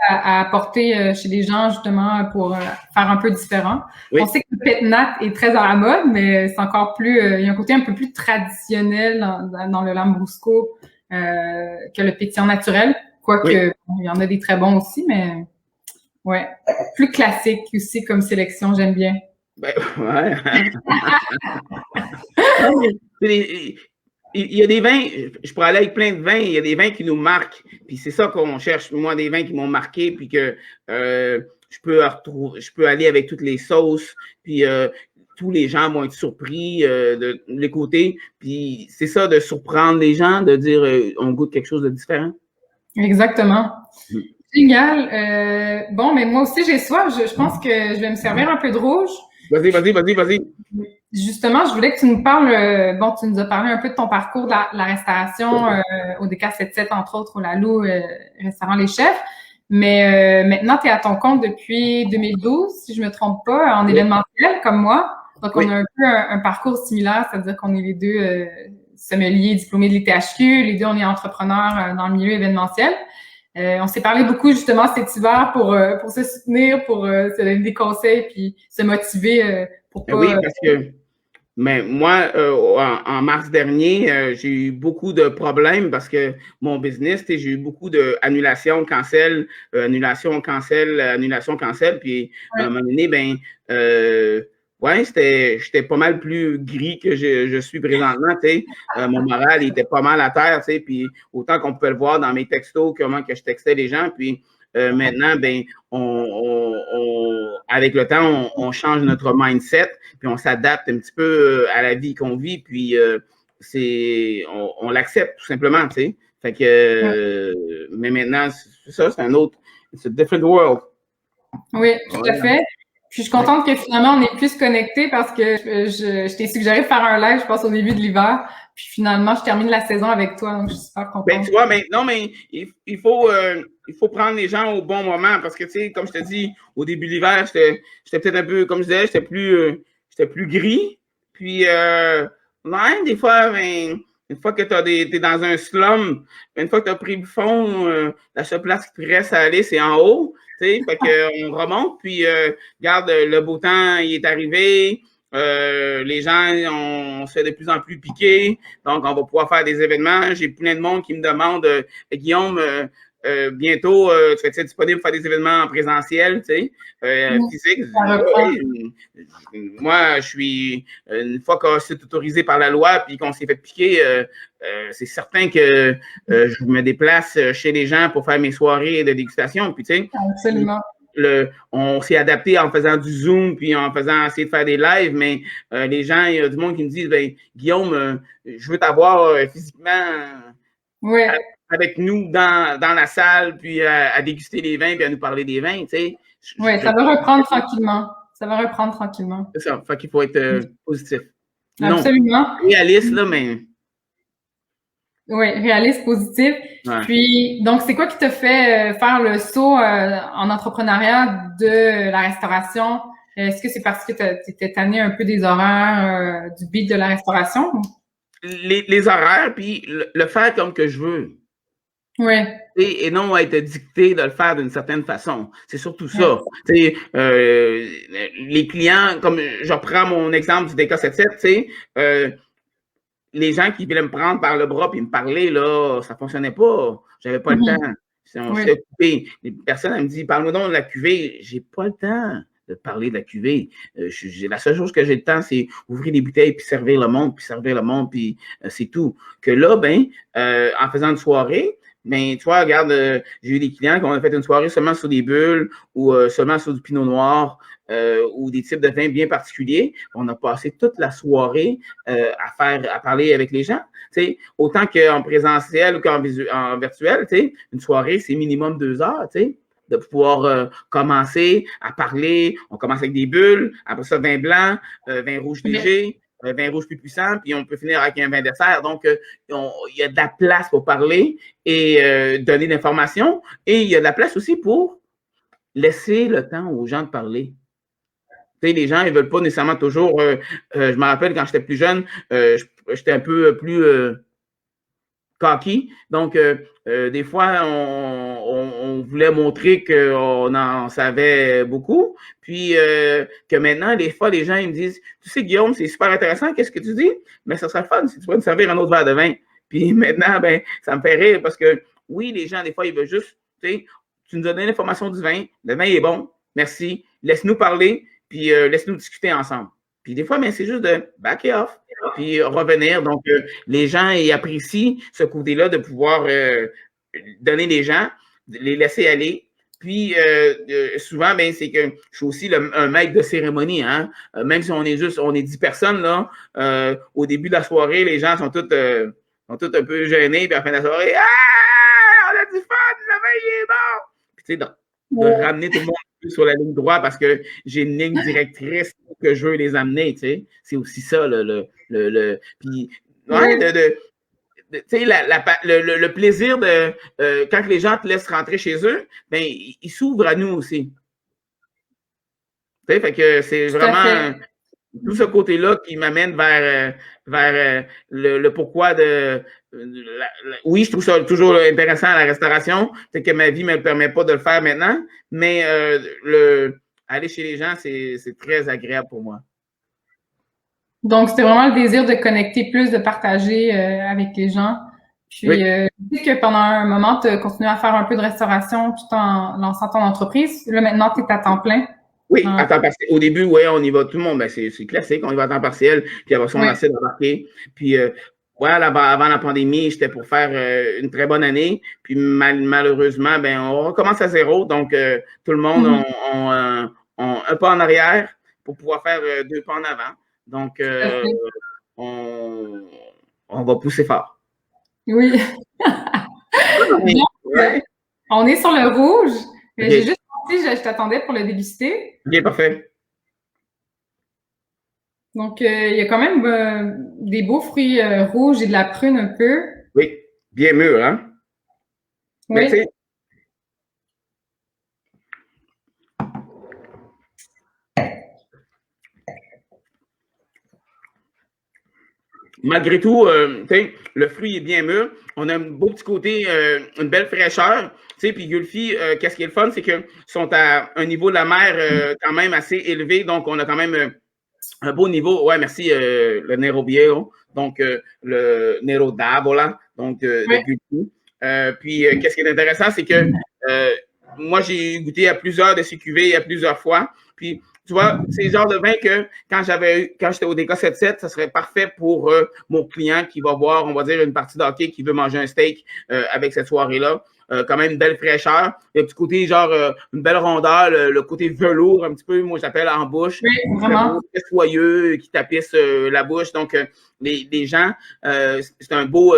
à apporter chez les gens, justement, pour faire un peu différent. On sait que le pétnat est très à la mode, mais c'est encore plus... il y a un côté un peu plus traditionnel dans le Lambrusco que le pétillant naturel. Quoique, il y en a des très bons aussi, mais plus classique aussi comme sélection, j'aime bien. Ben, il y a des vins, je pourrais aller avec plein de vins, il y a des vins qui nous marquent, puis c'est ça qu'on cherche, moi, des vins qui m'ont marqué, puis que je peux aller avec toutes les sauces, puis tous les gens vont être surpris de l'écouter, puis c'est ça, de surprendre les gens, de dire on goûte quelque chose de différent. Exactement. Génial. Bon, mais moi aussi, j'ai soif. Je pense que je vais me servir un peu de rouge. Vas-y. Justement, je voulais que tu nous parles, tu nous as parlé un peu de ton parcours de la restauration au DK77, entre autres, au Lalou, restaurant Les Chefs. Mais maintenant, tu es à ton compte depuis 2012, si je me trompe pas, en événementiel, comme moi. Donc, on a un peu un parcours similaire, c'est-à-dire qu'on est les deux sommeliers diplômés de l'ITHQ, les deux, on est entrepreneurs dans le milieu événementiel. On s'est parlé beaucoup justement cet hiver pour se soutenir, pour se donner des conseils puis se motiver pour pas... Oui, parce que moi, en mars dernier, j'ai eu beaucoup de problèmes parce que mon business, j'ai eu beaucoup d'annulations, cancel, annulation, cancel. Puis à un moment donné, j'étais pas mal plus gris que je suis présentement, mon moral était pas mal à terre, puis autant qu'on peut le voir dans mes textos, comment que je textais les gens, puis maintenant, avec le temps, on change notre mindset, puis on s'adapte un petit peu à la vie qu'on vit, puis on l'accepte tout simplement, Fait que, mais maintenant, c'est ça, c'est un autre, it's a different world. Oui, tout à fait. Puis je suis contente que finalement on est plus connectés parce que je t'ai suggéré de faire un live, je pense, au début de l'hiver. Puis finalement, je termine la saison avec toi, donc je suis super contente. Tu vois, mais il faut prendre les gens au bon moment parce que, tu sais, comme je te dis, au début de l'hiver, j'étais peut-être un peu, comme je disais, j'étais plus gris. Puis, des fois, une fois que t'es dans un slum, une fois que tu as pris le fond, la seule place qui te reste à aller, c'est en haut. Fait qu'on remonte, puis regarde, le beau temps, il est arrivé. Les gens, on se fait de plus en plus piquer. Donc, on va pouvoir faire des événements. J'ai plein de monde qui me demande, Guillaume, bientôt, tu vas être disponible pour faire des événements en présentiel, physique. Moi, je suis, une fois que c'est autorisé par la loi puis qu'on s'est fait piquer, c'est certain que je me déplace chez les gens pour faire mes soirées de dégustation. Puis, absolument. On s'est adapté en faisant du Zoom puis en faisant essayer de faire des lives, mais les gens, il y a du monde qui me disent, Guillaume, je veux t'avoir physiquement avec nous dans la salle, puis à déguster les vins, puis à nous parler des vins, Oui, ça va reprendre tranquillement. C'est ça, fait qu'il faut être positif. Absolument. Non, réaliste, là, mais... Oui, réaliste, positif. Ouais. Puis, donc, c'est quoi qui te fait faire le saut en entrepreneuriat de la restauration? Est-ce que c'est parce que tu étais tanné un peu des horaires du beat de la restauration? Les horaires, puis le faire comme que je veux. Oui. Et non être dicté de le faire d'une certaine façon. C'est surtout ça. Les clients, comme je reprends mon exemple du DK77, les gens qui voulaient me prendre par le bras et me parler, là, ça ne fonctionnait pas. J'avais pas le temps. On s'est occupé. Les personnes, elles me disent, parle-moi donc de la cuvée. J'ai pas le temps de parler de la cuvée. La seule chose que j'ai le temps, c'est ouvrir les bouteilles puis servir le monde, puis c'est tout. Que là, en faisant une soirée, tu vois, regarde, j'ai eu des clients qui ont fait une soirée seulement sur des bulles ou seulement sur du pinot noir ou des types de vins bien particuliers. On a passé toute la soirée à parler avec les gens. Autant qu'en présentiel ou qu'en virtuel, une soirée, c'est minimum 2 heures, de pouvoir commencer à parler. On commence avec des bulles, après ça, vin blanc, vin rouge léger. un vin rouge plus puissant, puis on peut finir avec un vin dessert. Donc, il y a de la place pour parler et donner l'information. Et il y a de la place aussi pour laisser le temps aux gens de parler. Tu sais, les gens, ils ne veulent pas nécessairement toujours. Je me rappelle quand j'étais plus jeune, j'étais un peu plus cocky. Donc, des fois, on voulait montrer qu'on en savait beaucoup. Puis que maintenant, des fois, les gens ils me disent, tu sais, Guillaume, c'est super intéressant, qu'est-ce que tu dis? Mais ça serait le fun si tu pouvais me servir un autre verre de vin. Puis maintenant, ben, ça me fait rire parce que oui, les gens, des fois, ils veulent juste, tu sais, tu nous as donné l'information du vin, le vin est bon, merci, laisse-nous parler, puis laisse-nous discuter ensemble. Puis des fois, ben, c'est juste de back it off, puis revenir. Donc, les gens ils apprécient ce côté-là de pouvoir donner les gens, les laisser aller. Puis souvent, ben, c'est que je suis aussi un maître de cérémonie. Hein? Même si on est 10 personnes, là, au début de la soirée, les gens sont tous un peu gênés. Puis à la fin de la soirée, ah, on a du fun, le vin il est bon. Puis tu sais, de ramener tout le monde sur la ligne droite parce que j'ai une ligne directrice que je veux les amener, tu sais. C'est aussi ça, puis, ouais, tu sais, le plaisir de, quand les gens te laissent rentrer chez eux, ben, ils s'ouvrent à nous aussi. Tu sais, fait que c'est vraiment tout ce côté-là qui m'amène vers le pourquoi de oui, je trouve ça toujours intéressant à la restauration, c'est que ma vie ne me permet pas de le faire maintenant, mais aller chez les gens, c'est très agréable pour moi. Donc, c'était vraiment le désir de connecter plus, de partager avec les gens. Puis, oui. Je sais que pendant un moment, tu as continué à faire un peu de restauration tout en lançant ton entreprise. Là, maintenant, tu es à temps plein. Oui, à temps partiel. Au début, oui, on y va tout le monde. Ben, c'est classique, on y va à temps partiel. Puis après ça, on essaie d'embarquer. Puis, avant la pandémie, j'étais pour faire une très bonne année. Puis malheureusement, ben, on recommence à zéro. Donc, tout le monde a un pas en arrière pour pouvoir faire 2 pas en avant. Donc, on va pousser fort. Oui. Donc, on est sur le rouge. Okay. J'ai juste pensé, je t'attendais pour le déguster. OK, parfait. Donc, il y a quand même des beaux fruits rouges et de la prune un peu. Oui, bien mûr, hein? Oui. Mais, malgré tout, le fruit est bien mûr. On a un beau petit côté, une belle fraîcheur. Puis Gulfi, qu'est-ce qui est le fun, c'est qu'ils sont à un niveau de la mer quand même assez élevé. Donc, on a quand même un beau niveau. Ouais, merci, le Nero Viejo. Donc, le Nero d'Abola. Donc, de Gulfi. Puis, qu'est-ce qui est intéressant, c'est que moi, j'ai goûté à plusieurs de ces cuvées à plusieurs fois. Puis, tu vois, c'est le genre de vin que quand j'étais au DK77, ça serait parfait pour mon client qui va voir, on va dire, une partie d'hockey qui veut manger un steak avec cette soirée-là. Quand même une belle fraîcheur. Le petit côté, genre, une belle rondeur, le côté velours, un petit peu, moi, j'appelle en bouche. Oui, vraiment. Très soyeux, qui tapisse la bouche. Donc, les gens, c'est un beau...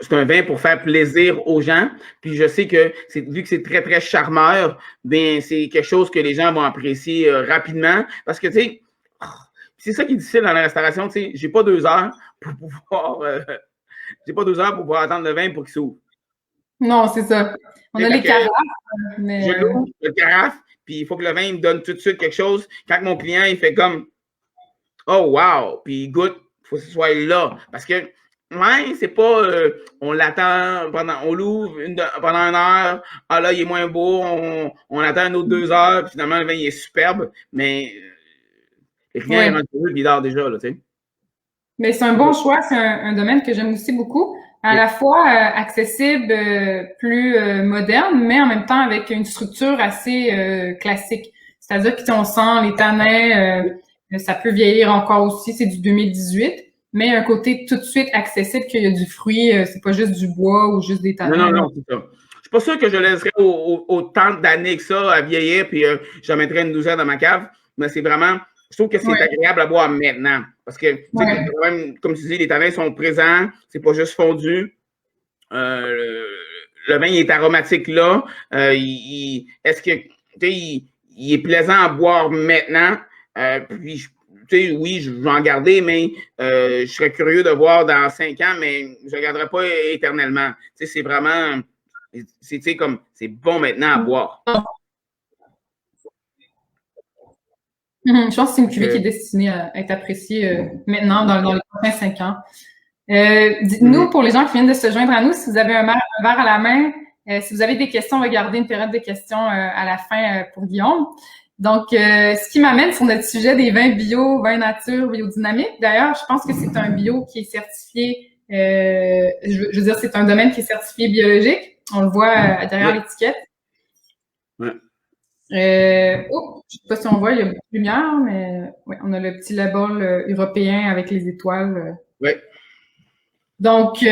c'est un vin pour faire plaisir aux gens. Puis je sais que vu que c'est très, très charmeur, bien, c'est quelque chose que les gens vont apprécier rapidement. Parce que, tu sais, c'est ça qui est difficile dans la restauration. Tu sais, j'ai pas 2 heures pour pouvoir attendre le vin pour qu'il s'ouvre. Non, c'est ça. On a les carafes. Mais... Je l'ouvre, le carafe, puis il faut que le vin me donne tout de suite quelque chose. Quand mon client, il fait comme « Oh, wow! » Puis il goûte, il faut que ce soit là. Parce que ouais, c'est pas on l'attend on l'ouvre pendant 1 heure, ah là, il est moins beau, on attend une autre 2 heures, puis finalement le vin il est superbe, mais rien n'est rendu bizarre déjà, là, tu sais. Mais c'est un bon choix, c'est un domaine que j'aime aussi beaucoup, à la fois accessible, plus moderne, mais en même temps avec une structure assez classique. C'est-à-dire que si on sent les tanins, ça peut vieillir encore aussi, c'est du 2018. Mais un côté tout de suite accessible qu'il y a du fruit, c'est pas juste du bois ou juste des tanins. Non, c'est ça. Je suis pas sûr que je laisserais autant d'années que ça à vieillir, puis j'en mettrais une douzaine dans ma cave, mais c'est vraiment, je trouve que c'est agréable à boire maintenant. Parce que, même, comme tu dis, les tanins sont présents, c'est pas juste fondu. Le vin, il est aromatique là. Est-ce que, tu sais, il est plaisant à boire maintenant, Puis, tu sais, oui, je vais en garder, mais je serais curieux de voir dans 5 ans, mais je ne garderai pas éternellement. Tu sais, c'est vraiment, tu sais, comme, c'est bon maintenant à boire. Je pense que c'est une cuvée qui est destinée à être appréciée maintenant dans les prochains 5 ans. Dites-nous, pour les gens qui viennent de se joindre à nous, si vous avez un verre à la main, si vous avez des questions, on va garder une période de questions à la fin pour Guillaume. Donc, ce qui m'amène sur notre sujet des vins bio, vins nature, biodynamique. D'ailleurs, je pense que c'est un bio qui est certifié, je veux dire, c'est un domaine qui est certifié biologique. On le voit derrière l'étiquette. Ouais. Je ne sais pas si on voit, il y a beaucoup de lumière, mais ouais, on a le petit label européen avec les étoiles. Oui. Donc,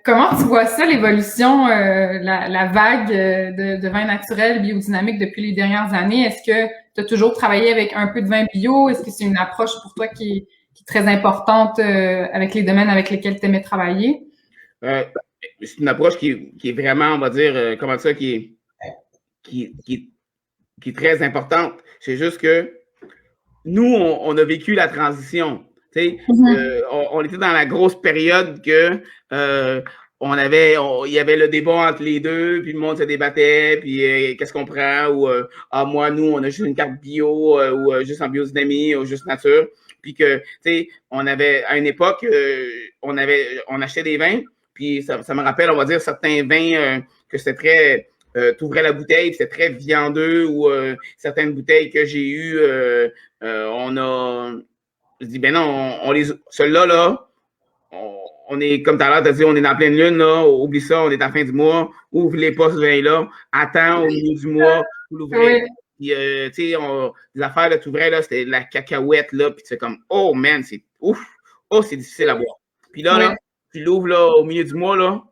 comment tu vois ça, l'évolution, la vague de vin naturel biodynamique depuis les dernières années? Est-ce que tu as toujours travaillé avec un peu de vin bio? Est-ce que c'est une approche pour toi qui est très importante avec les domaines avec lesquels tu aimais travailler? C'est une approche qui est vraiment, on va dire, comment ça, qui est très importante. C'est juste que nous, on a vécu la transition. On était dans la grosse période que il y avait le débat entre les deux, puis le monde se débattait, puis qu'est-ce qu'on prend, ou moi, nous, on a juste une carte bio, ou juste en biodynamie, ou juste nature. Puis que, tu sais, on avait, à une époque, on achetait des vins, puis ça me rappelle, on va dire, certains vins que c'était très. Tu ouvrais la bouteille, c'était très viandeux, ou certaines bouteilles que j'ai eues, je dis, ben non, ceux-là, là, on est, comme tout à l'heure, tu as dit, on est dans pleine lune, là, oublie ça, on est à la fin du mois, ouvre-les pas, ce vin-là, attends au milieu du mois, vous l'ouvrez. Puis, tu sais, les affaires, là, tu ouvrais, là, c'était la cacahuète, là, puis tu fais comme, oh man, c'est ouf, oh, c'est difficile à boire. Puis là, tu l'ouvres, là, au milieu du mois, là,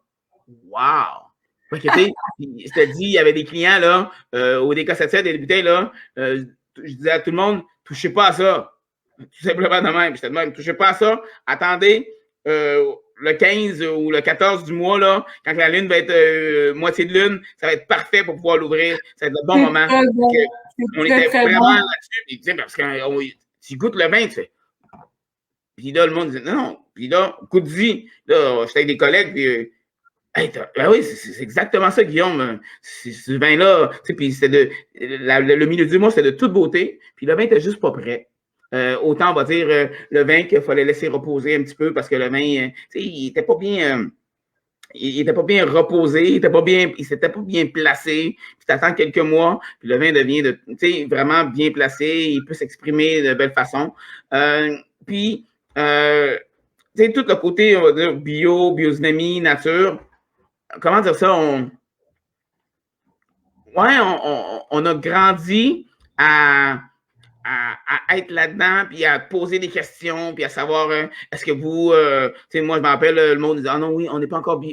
wow! Fait que, tu sais, je te dis, il y avait des clients, là, au DK77, des bouteilles, là, je disais à tout le monde, touchez pas à ça. Tout simplement de même. J'étais de même, touchez pas à ça. Attendez le 15 ou le 14 du mois, là, quand la lune va être moitié de lune, ça va être parfait pour pouvoir l'ouvrir. Ça va être le bon moment. On était vraiment là-dessus. Parce que tu goûtes le vin, tu fais. Puis là, le monde disait non. Puis là, goûte-y. Là, j'étais avec des collègues, puis hey, ben oui, c'est exactement ça, Guillaume. Ce vin-là, puis c'était le milieu du mois, c'était de toute beauté. Puis le vin était juste pas prêt. Autant, on va dire, le vin qu'il fallait laisser reposer un petit peu parce que le vin, il n'était pas bien. Il n'était pas bien reposé, il s'était pas bien placé. Puis tu attends quelques mois, puis le vin devient vraiment bien placé, il peut s'exprimer de belle façon. Puis, tout le côté, on va dire, biodynamie, nature, comment dire ça, on a grandi à être là-dedans, puis à poser des questions, puis à savoir, est-ce que vous, tu sais, moi, je me rappelle, le monde disait, ah non, oui, on n'est pas encore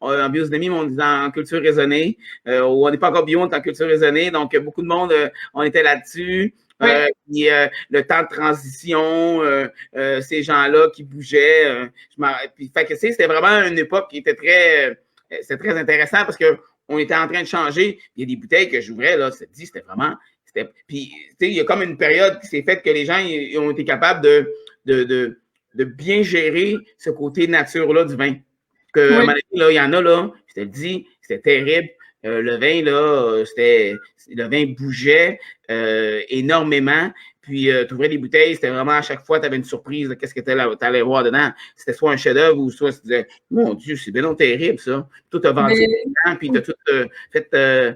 en biodynamie, mais on est en culture raisonnée, ou on n'est pas encore bio, on est en culture raisonnée, donc beaucoup de monde, on était là-dessus. Puis, le temps de transition, ces gens-là qui bougeaient, puis, fait que, c'était vraiment une époque qui était c'était très intéressant parce que on était en train de changer. Il y a des bouteilles que j'ouvrais, là, c'était vraiment. Puis, tu sais, il y a comme une période qui s'est faite que les gens ils ont été capables de bien gérer ce côté nature-là du vin. Que, à un moment donné, là, il y en a, là, je te le dis, c'était terrible. Le vin, là, le vin bougeait énormément. Puis, tu ouvrais des bouteilles, c'était vraiment à chaque fois, tu avais une surprise de qu'est-ce que tu allais voir dedans. C'était soit un chef-d'œuvre ou soit tu disais, mon Dieu, c'est bien non terrible, ça. Tout a vendu au client, puis tu as tout fait, t'as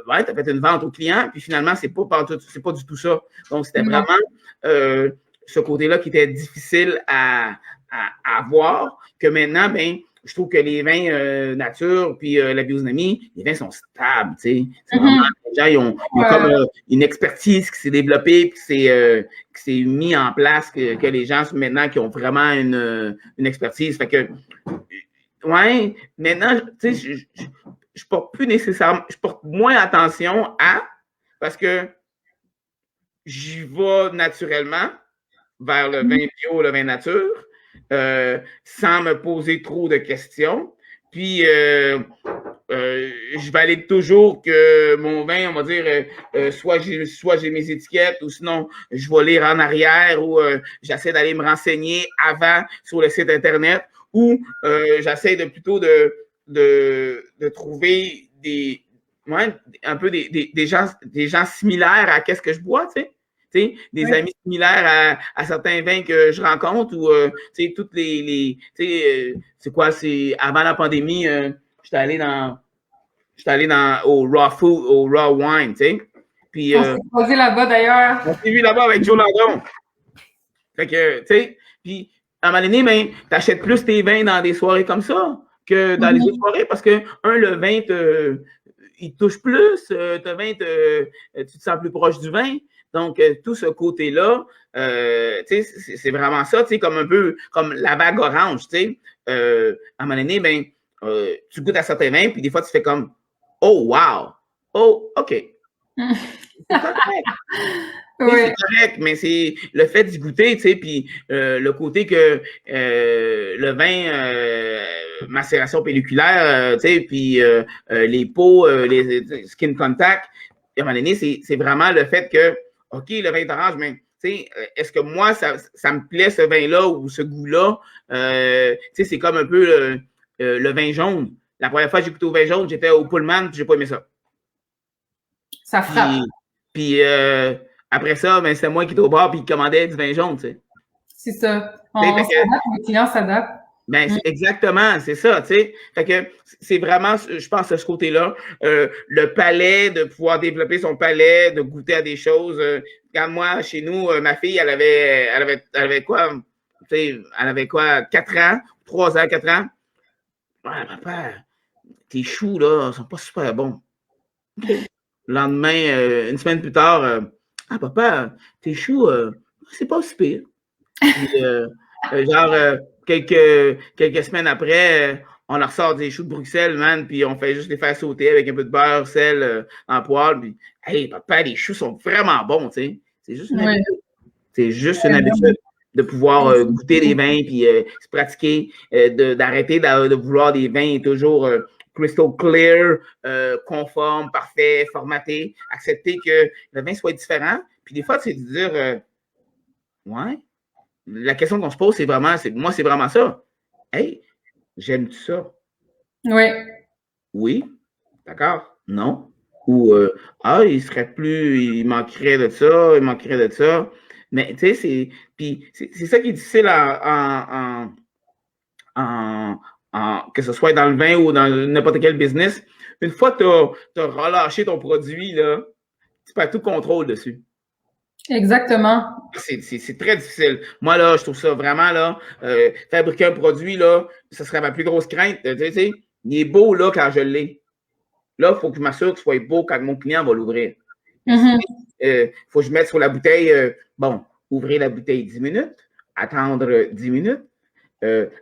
fait une vente au client, puis finalement, c'est pas du tout ça. Donc, c'était vraiment ce côté-là qui était difficile à voir, que maintenant, ben, je trouve que les vins nature puis la biodynamie, les vins sont stables, tu sais. C'est vraiment, les gens, ils ont comme une expertise qui s'est développée puis qui s'est mis en place, que les gens, maintenant, qui ont vraiment une expertise. Fait que, ouais, maintenant, tu sais, je porte plus nécessairement, je porte moins attention parce que j'y vais naturellement vers le vin bio, le vin nature. Sans me poser trop de questions. Puis, je valide toujours que mon vin, on va dire, soit j'ai mes étiquettes ou sinon je vais lire en arrière ou j'essaie d'aller me renseigner avant sur le site Internet ou j'essaie plutôt de trouver un peu des gens similaires à qu'est-ce que je bois, tu sais. Des amis similaires à certains vins que je rencontre ou toutes c'est quoi, c'est avant la pandémie, j'étais allé au raw food, au raw wine, tu sais. Puis on s'est posé là-bas d'ailleurs. On s'est vu là-bas avec Joe Landon. Fait que, tu sais, puis à un moment donné, ben, t'achètes plus tes vins dans des soirées comme ça que dans les autres soirées parce que, le vin il te touche plus, ton vin, tu te sens plus proche du vin. Donc, tout ce côté-là, c'est vraiment ça, comme un peu comme la vague orange, à un moment donné, ben, tu goûtes à certains vins, puis des fois, tu fais comme « Oh, wow! Oh, OK! » C'est correct. Oui. C'est correct, mais c'est le fait d'y goûter, puis le côté que le vin, macération pelliculaire, puis les peaux, les skin contact, à un moment donné, c'est vraiment le fait que OK, le vin d'orange, mais est-ce que moi, ça me plaît ce vin-là ou ce goût-là? C'est comme un peu le vin jaune. La première fois que j'ai goûté au vin jaune, j'étais au Pullman, puis j'ai pas aimé ça. Ça frappe. Puis après ça, ben, c'est moi qui étais au bar puis qui commandait du vin jaune, tu sais. C'est ça. Les clients s'adaptent. Ben, exactement, c'est ça, tu sais. Fait que c'est vraiment, je pense, à ce côté-là, le palais, de pouvoir développer son palais, de goûter à des choses. Regarde, moi, chez nous, ma fille, elle avait quoi? Tu sais, elle avait quoi? 4 ans, 3 ans, 4 ans. Ouais, papa, tes choux, là, sont pas super bons. Le lendemain, une semaine plus tard, ah, papa, tes choux, c'est pas si pire. Puis, quelques semaines après, on leur sort des choux de Bruxelles, man, puis on fait juste les faire sauter avec un peu de beurre, sel en poêle. Puis, hey, papa, les choux sont vraiment bons, tu sais. C'est juste une habitude. C'est juste une habitude de pouvoir goûter des vins, puis se pratiquer, d'arrêter de vouloir des vins toujours crystal clear, conforme, parfait, formaté. Accepter que le vin soit différent. Puis des fois, c'est de dire, ouais. La question qu'on se pose, c'est vraiment ça. Hey, j'aime ça? Oui. Oui. D'accord? Non. Ou, il manquerait de ça, Mais, tu sais, c'est ça qui est difficile que ce soit dans le vin ou dans n'importe quel business. Une fois que tu as relâché ton produit, là, tu perds tout contrôle dessus. Exactement. C'est très difficile. Moi, là, je trouve ça vraiment, là, fabriquer un produit, là, ça serait ma plus grosse crainte. Tu sais, il est beau, là, quand je l'ai. Là, il faut que je m'assure qu'il soit beau quand mon client va l'ouvrir. Il faut que je mette sur la bouteille, ouvrir la bouteille 10 minutes, attendre 10 minutes,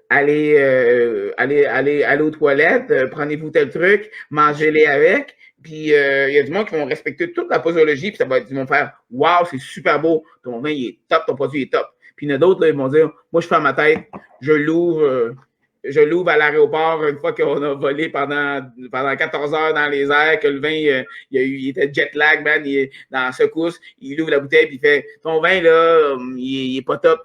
aller aux toilettes, prenez-vous tel truc, mangez-les avec. Puis, il y a du monde qui vont respecter toute la posologie, puis ils vont faire « Wow, c'est super beau, ton vin, il est top, ton produit est top. » Puis, il y en a d'autres, là, ils vont dire « Moi, je fais ma tête, je l'ouvre à l'aéroport une fois qu'on a volé pendant 14 heures dans les airs, que le vin, il était jet lag, man, il est dans la secousse, il ouvre la bouteille, puis il fait « Ton vin, là, il est pas top. »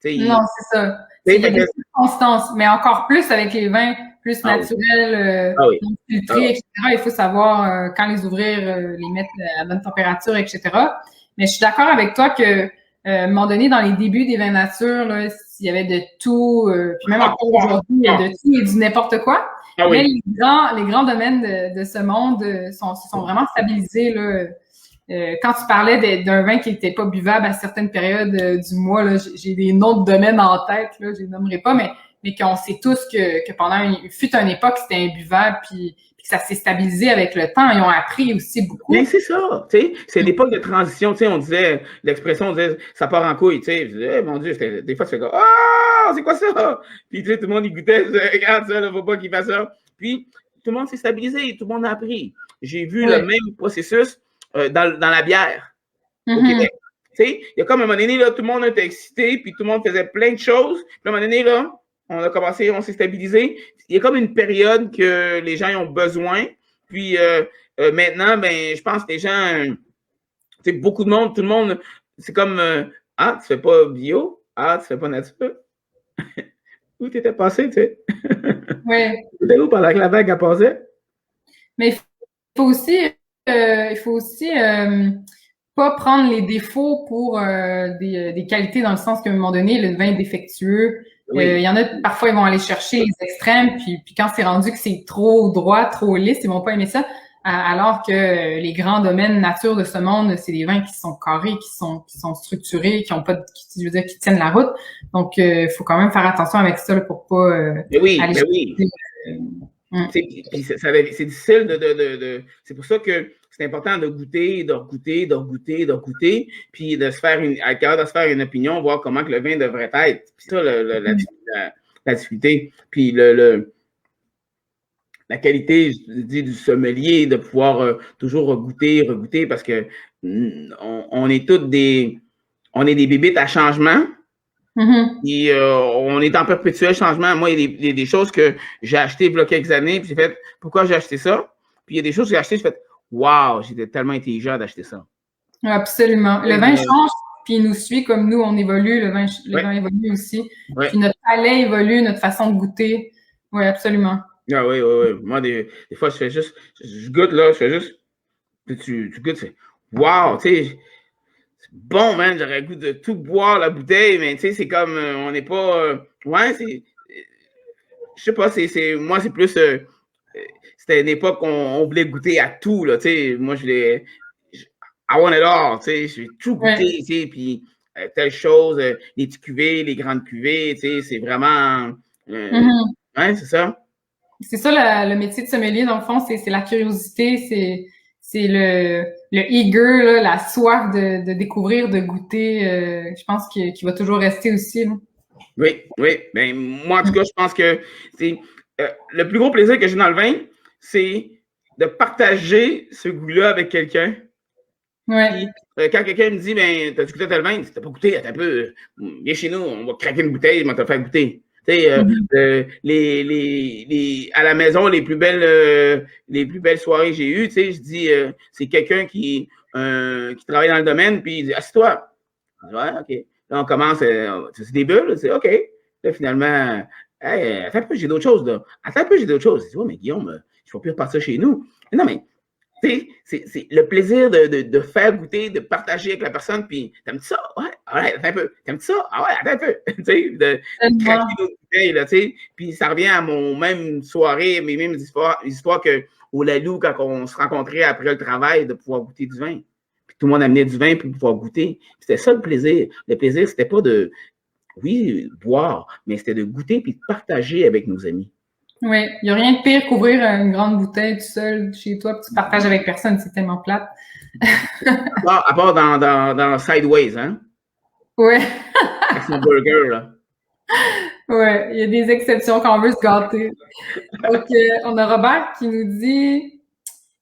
Non, c'est ça. Il y a des constances, mais encore plus avec les vins plus naturels, non filtrés, etc. Il faut savoir quand les ouvrir, les mettre à bonne température, etc. Mais je suis d'accord avec toi que à un moment donné, dans les débuts des vins nature, s'il y avait de tout, puis même encore aujourd'hui, il y a de tout et du n'importe quoi. Mais les grands domaines de ce monde sont vraiment stabilisés, là. Quand tu parlais d'un vin qui n'était pas buvable à certaines périodes du mois, là, j'ai des noms de domaines en tête, là, je les nommerai pas, mais qu'on sait tous que pendant fut une époque, c'était imbuvable, puis que ça s'est stabilisé avec le temps. Ils ont appris aussi beaucoup. Mais c'est ça, tu sais, c'est l'époque de transition, tu sais, on disait, ça part en couille, tu sais, je disais, mon Dieu, des fois, tu fais comme, ah, c'est quoi ça? Puis, tu sais, tout le monde, il goûtait, regarde ça, il faut pas qu'il fasse ça. Puis, tout le monde s'est stabilisé, tout le monde a appris. J'ai vu le même processus dans la bière au Québec. Tu sais, il y a comme un moment donné, là, tout le monde était excité, puis tout le monde faisait plein de choses. Puis à un moment donné, là, on s'est stabilisé. Il y a comme une période que les gens ont besoin Puis maintenant, ben, je pense que les gens, tu sais, beaucoup de monde, tout le monde, c'est comme ah, tu fais pas bio? Ah, tu fais pas nature? Où t'étais passé, tu sais? Ouais. T'étais où pendant que la vague a passé? Mais il faut aussi pas prendre les défauts pour des qualités dans le sens qu'à un moment donné, le vin est défectueux. Oui. Il y en a, parfois, ils vont aller chercher les extrêmes, puis quand c'est rendu que c'est trop droit, trop lisse, ils vont pas aimer ça. Alors que les grands domaines nature de ce monde, c'est des vins qui sont carrés, qui sont structurés, qui ont pas, je veux dire, qui tiennent la route. Donc, faut quand même faire attention avec ça là, pour pas aller oui. Puis c'est difficile c'est pour ça que c'est important de goûter, de goûter, puis de se faire une opinion, voir comment que le vin devrait être. Puis ça, la difficulté. Puis la qualité, je dis, du sommelier, de pouvoir toujours regoûter, parce que on est tous des bébites à changement. Et on est en perpétuel changement. Moi, il y a des choses que j'ai achetées il y a quelques années, puis j'ai fait, pourquoi j'ai acheté ça? Puis il y a des choses que j'ai achetées, j'ai fait, waouh, j'étais tellement intelligent d'acheter ça. Absolument. Le vin change, puis il nous suit comme nous, on évolue, le vin évolue aussi. Ouais. Puis notre palais évolue, notre façon de goûter. Oui, absolument. Ah oui. Moi, des fois, je goûte, là, je fais juste, tu goûtes, c'est waouh, tu sais, c'est bon, man, j'aurais le goût de tout boire la bouteille, mais tu sais, c'est comme, on n'est pas, ouais, c'est, je sais pas, moi, c'est plus, c'était une époque où on voulait goûter à tout, là, tu sais, moi, I want it all, tu sais, je vais tout goûter, tu sais, puis telle chose, les petites cuvées, les grandes cuvées, tu sais, c'est vraiment, ouais, c'est ça. C'est ça le métier de sommelier, dans le fond, c'est la curiosité, c'est le eager, là, la soif de découvrir, de goûter. Je pense qu'il va toujours rester aussi. Là. Oui. Ben, moi, en tout cas, je pense que c'est le plus gros plaisir que j'ai dans le vin, c'est de partager ce goût-là avec quelqu'un. Ouais. Quand quelqu'un me dit, ben, t'as-tu goûté tel vin? T'as pas goûté, attends un peu, viens chez nous, on va craquer une bouteille, on va te faire goûter. Tu sais, à la maison, les plus belles soirées que j'ai eues, tu sais, je dis, c'est quelqu'un qui travaille dans le domaine, puis il dit, assieds-toi. Ouais, OK. Là, on commence, c'est des bulles, c'est OK. Là, finalement, hey, attends un peu, j'ai d'autres choses, là. Attends un peu, j'ai d'autres choses. Je dis, ouais, mais Guillaume, je ne vais plus repartir chez nous. Mais non, mais, tu sais, c'est le plaisir de faire goûter, de partager avec la personne, puis t'aimes ça? Ouais, attends un peu. T'aimes ça? Ah ouais, attends un peu. Tu sais, de craquer d'autres bouteilles, là, tu sais. Puis ça revient à mon même soirée, mes mêmes histoires qu'au Lalou, quand on se rencontrait après le travail, de pouvoir goûter du vin. Tout le monde amenait du vin pour pouvoir goûter. C'était ça le plaisir. Le plaisir, c'était pas de, oui, boire, mais c'était de goûter puis de partager avec nos amis. Oui, il n'y a rien de pire qu'ouvrir une grande bouteille tout seul chez toi puis tu partages avec personne, c'est tellement plate. à part dans Sideways, hein? Oui. Avec son burger, là. Oui, il y a des exceptions quand on veut se gâter. Donc, on a Robert qui nous dit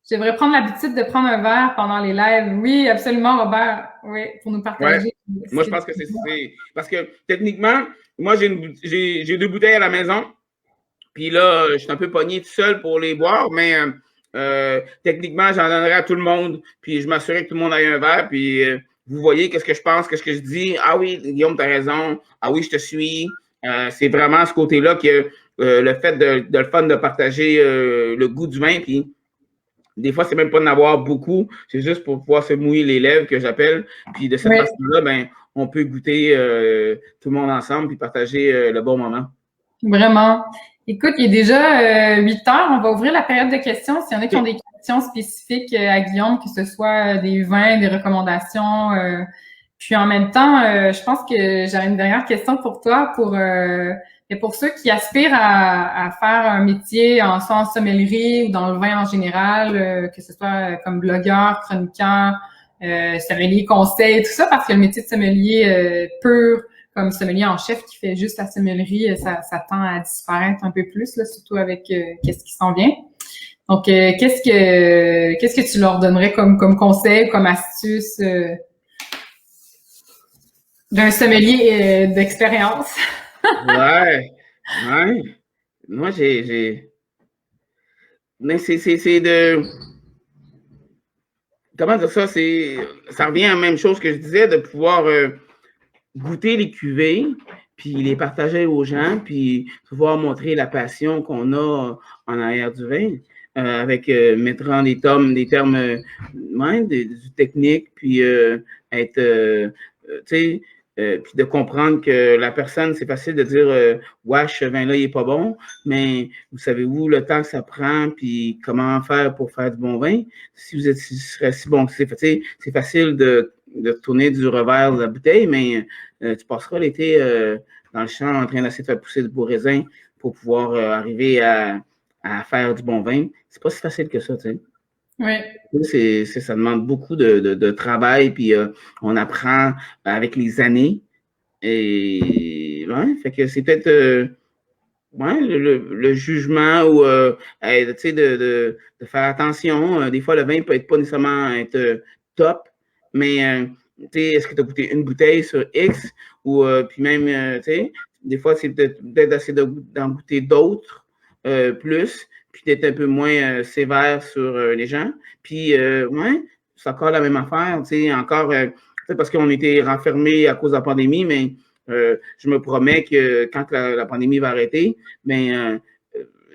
je devrais prendre l'habitude de prendre un verre pendant les lives. Oui, absolument, Robert. Oui, pour nous partager. Ouais. Moi, je pense que c'est parce que techniquement, moi, j'ai 2 bouteilles à la maison. Puis là, je suis un peu pogné tout seul pour les boire, mais techniquement, j'en donnerais à tout le monde. Puis je m'assurerais que tout le monde ait un verre. Puis vous voyez qu'est-ce que je pense, qu'est-ce que je dis. Ah oui, Guillaume, tu as raison. Ah oui, je te suis. C'est vraiment ce côté-là que le fait de le fun de partager le goût du vin. Puis des fois, c'est même pas d'en avoir beaucoup. C'est juste pour pouvoir se mouiller les lèvres que j'appelle. Puis de cette façon-là, ben, on peut goûter tout le monde ensemble puis partager le bon moment. Vraiment. Écoute, il est déjà 8 heures. On va ouvrir la période de questions. S'il y en a qui ont des questions spécifiques à Guillaume, que ce soit des vins, des recommandations. Puis en même temps, je pense que j'aurais une dernière question pour toi pour ceux qui aspirent à faire un métier soit en sommellerie ou dans le vin en général, que ce soit comme blogueur, chroniqueur, sommelier conseil, tout ça, parce que le métier de sommelier pur, comme sommelier en chef qui fait juste la sommellerie, ça tend à disparaître un peu plus, là, surtout avec qu'est-ce qui s'en vient. Donc, qu'est-ce que tu leur donnerais comme conseil, comme astuce d'un sommelier d'expérience? Ouais. Moi, Mais c'est de. Comment dire ça? Ça revient à la même chose que je disais, de pouvoir goûter les cuvées, puis les partager aux gens, puis pouvoir montrer la passion qu'on a en arrière du vin, avec mettant des termes du technique, puis être, tu sais, puis de comprendre que la personne, c'est facile de dire ouais, ce vin-là, il n'est pas bon, mais vous savez-vous le temps que ça prend, puis comment faire pour faire du bon vin? Si vous êtes si bon que c'est facile de tourner du revers de la bouteille, mais tu passeras l'été dans le champ en train d'essayer de faire pousser du beau raisin pour pouvoir arriver à faire du bon vin. C'est pas si facile que ça, tu sais. Oui. Ça demande beaucoup de travail, puis on apprend avec les années. Et ouais, fait que c'est peut-être le jugement ou tu sais, de faire attention. Des fois, le vin peut être pas nécessairement être top, mais tu sais, est-ce que tu as goûté une bouteille sur X ou puis même, tu sais, des fois, c'est peut-être d'essayer d'en goûter d'autres plus, puis d'être un peu moins sévère sur les gens. Puis, ouais, c'est encore la même affaire, tu sais, encore, parce qu'on était renfermés à cause de la pandémie, mais je me promets que quand la pandémie va arrêter, ben,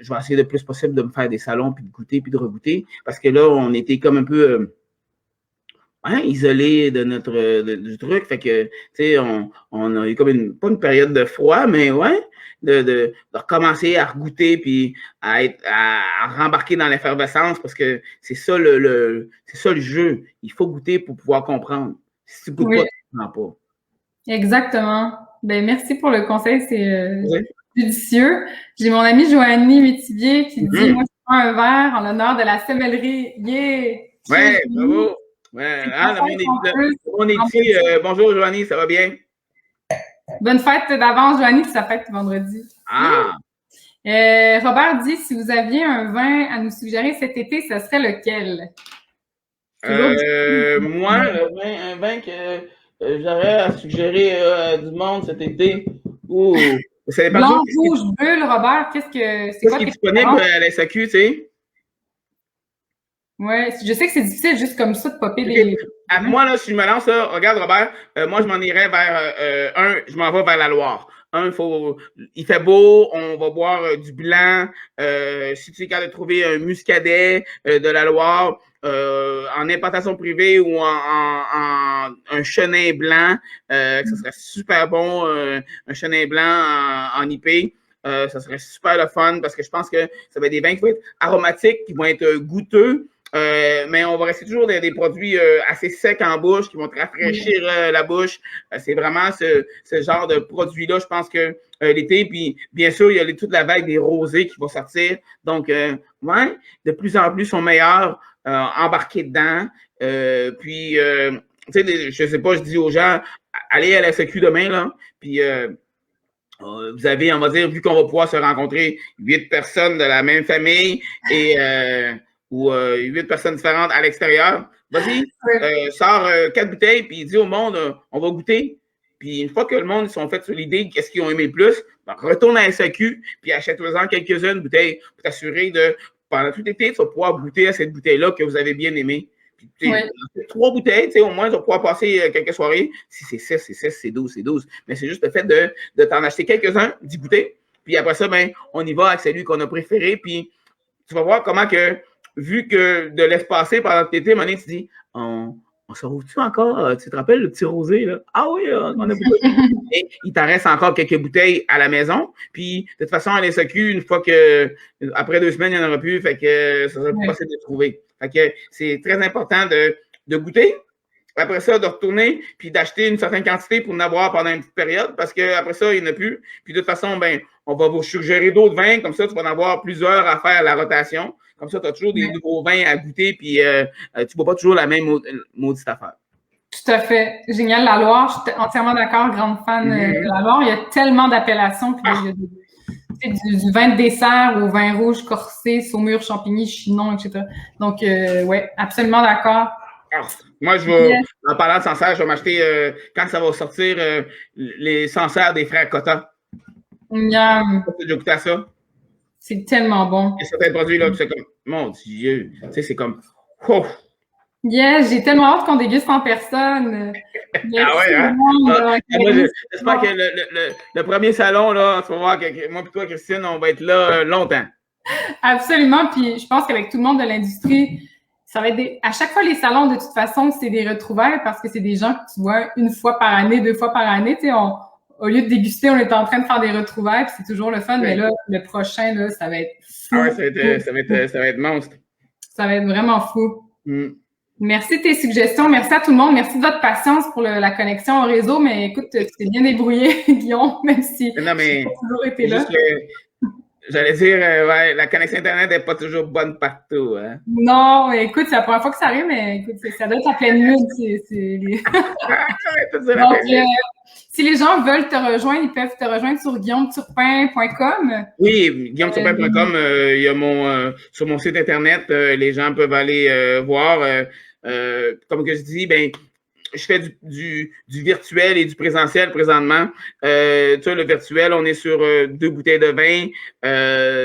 je vais essayer le plus possible de me faire des salons, puis de goûter, puis de regoûter, parce que là, on était comme un peu isolé du truc. Fait que, tu sais, on a eu comme pas une période de froid, mais ouais, de recommencer à regoûter puis à rembarquer dans l'effervescence parce que c'est ça c'est ça le jeu. Il faut goûter pour pouvoir comprendre. Si tu goûtes pas, tu ne comprends pas. Exactement. Ben, merci pour le conseil, c'est judicieux. J'ai mon amie Joanie Métivier qui dit, moi, je prends un verre en l'honneur de la semellerie. Yeah! Ouais, bravo! Ouais, on est ici. Bonjour, Joanie, ça va bien? Bonne fête d'avance, Joanie, puis ça fête vendredi. Ah! Robert dit, si vous aviez un vin à nous suggérer cet été, ce serait lequel? Moi, un vin que j'aurais à suggérer à du monde cet été. Blanc, rouge, bulle, Robert, qu'est-ce qui est disponible à la SAQ, tu sais? Oui, je sais que c'est difficile juste comme ça de popper les. Moi, là, si je me lance, là, regarde, Robert, moi, je m'en irais vers je m'en vais vers la Loire. Il fait beau, on va boire du blanc. Si tu es capable de trouver un muscadet de la Loire en importation privée ou un chenin blanc, ça serait super bon, un chenin blanc en IP. Ça serait super le fun parce que je pense que ça va être des vins qui vont être aromatiques, qui vont être goûteux. Mais on va rester toujours des produits assez secs en bouche qui vont te rafraîchir la bouche. C'est vraiment ce genre de produit-là, je pense que l'été. Puis, bien sûr, il y a toute la vague des rosés qui vont sortir. Donc, ouais, de plus en plus sont meilleurs embarqués dedans. Puis, tu sais, je sais pas, je dis aux gens, allez à la SQ demain, là. Puis, vous avez, on va dire, vu qu'on va pouvoir se rencontrer 8 personnes de la même famille et ou 8 personnes différentes à l'extérieur. Vas-y, sors 4 bouteilles, puis dis au monde, on va goûter. Puis une fois que le monde sont faits sur l'idée qu'est-ce qu'ils ont aimé le plus, ben, retourne à SAQ, puis achète-en quelques-unes bouteilles pour t'assurer de, pendant tout l'été, tu vas pouvoir goûter à cette bouteille-là que vous avez bien aimée. Puis, 3 bouteilles, au moins, tu vas pouvoir passer quelques soirées. Si c'est 6, c'est 6, c'est 12, c'est 12. Mais c'est juste le fait de t'en acheter quelques-uns, d'y goûter. Puis après ça, ben, on y va avec celui qu'on a préféré. Puis tu vas voir comment que, vu que de laisse passer pendant l'été, à un moment donné, tu dis, on se retrouve-tu encore? Tu te rappelles le petit rosé, là? Ah oui, on a beaucoup. Et il t'en reste encore quelques bouteilles à la maison. Puis, de toute façon, à l'SAQ, une fois que, après 2 semaines, il n'y en aura plus. Fait que ça sera plus facile de trouver. Fait que c'est très important de goûter. Après ça, de retourner, puis d'acheter une certaine quantité pour en avoir pendant une petite période, parce qu'après ça, il n'y en a plus. Puis de toute façon, ben, on va vous suggérer d'autres vins, comme ça, tu vas en avoir plusieurs à faire à la rotation. Comme ça, tu as toujours des nouveaux vins à goûter, puis tu ne bois pas toujours la même maudite affaire. Tout à fait. Génial, la Loire. Je suis entièrement d'accord, grande fan de la Loire. Il y a tellement d'appellations, puis il y a du vin de dessert au vin rouge corsé, saumure, champigny, chinon, etc. Donc, ouais, absolument d'accord. Moi, je vais, en parlant de Sancerre, je vais m'acheter, quand ça va sortir, les Sancerre des frères Cotta. Miam. Tu as déjà goûté à ça? C'est tellement bon. Il y a certains produits, là, c'est comme, mon Dieu, tu sais, c'est comme, oh. Yes, j'ai tellement hâte qu'on déguste en personne. Merci, Ah ouais, hein? moi, J'espère que le premier salon, là, tu vas voir que moi et toi, Christine, on va être là longtemps. Absolument. Puis je pense qu'avec tout le monde de l'industrie, ça va être à chaque fois, les salons, de toute façon, c'est des retrouvailles parce que c'est des gens que tu vois une fois par année, 2 fois par année. Tu sais, au lieu de déguster, on est en train de faire des retrouvailles, puis c'est toujours le fun. Oui. Mais là, le prochain, là, ça va être fou. Ah ouais, ça va être monstre. Ça va être vraiment fou. Merci de tes suggestions. Merci à tout le monde. Merci de votre patience pour la connexion au réseau. Mais écoute, tu t'es bien débrouillé, Guillaume, même si tu n'as pas toujours été là. J'allais dire, ouais, la connexion Internet n'est pas toujours bonne partout. Hein? Non, écoute, c'est la première fois que ça arrive, mais écoute, ça doit être à pleine lune. Donc, si les gens veulent te rejoindre, ils peuvent te rejoindre sur guillaumeturpin.com. Oui, guillaumeturpin.com, il y a sur mon site Internet, les gens peuvent aller voir. Comme que je dis, ben, je fais du virtuel et du présentiel présentement. Tu sais, le virtuel, on est sur 2 bouteilles de vin,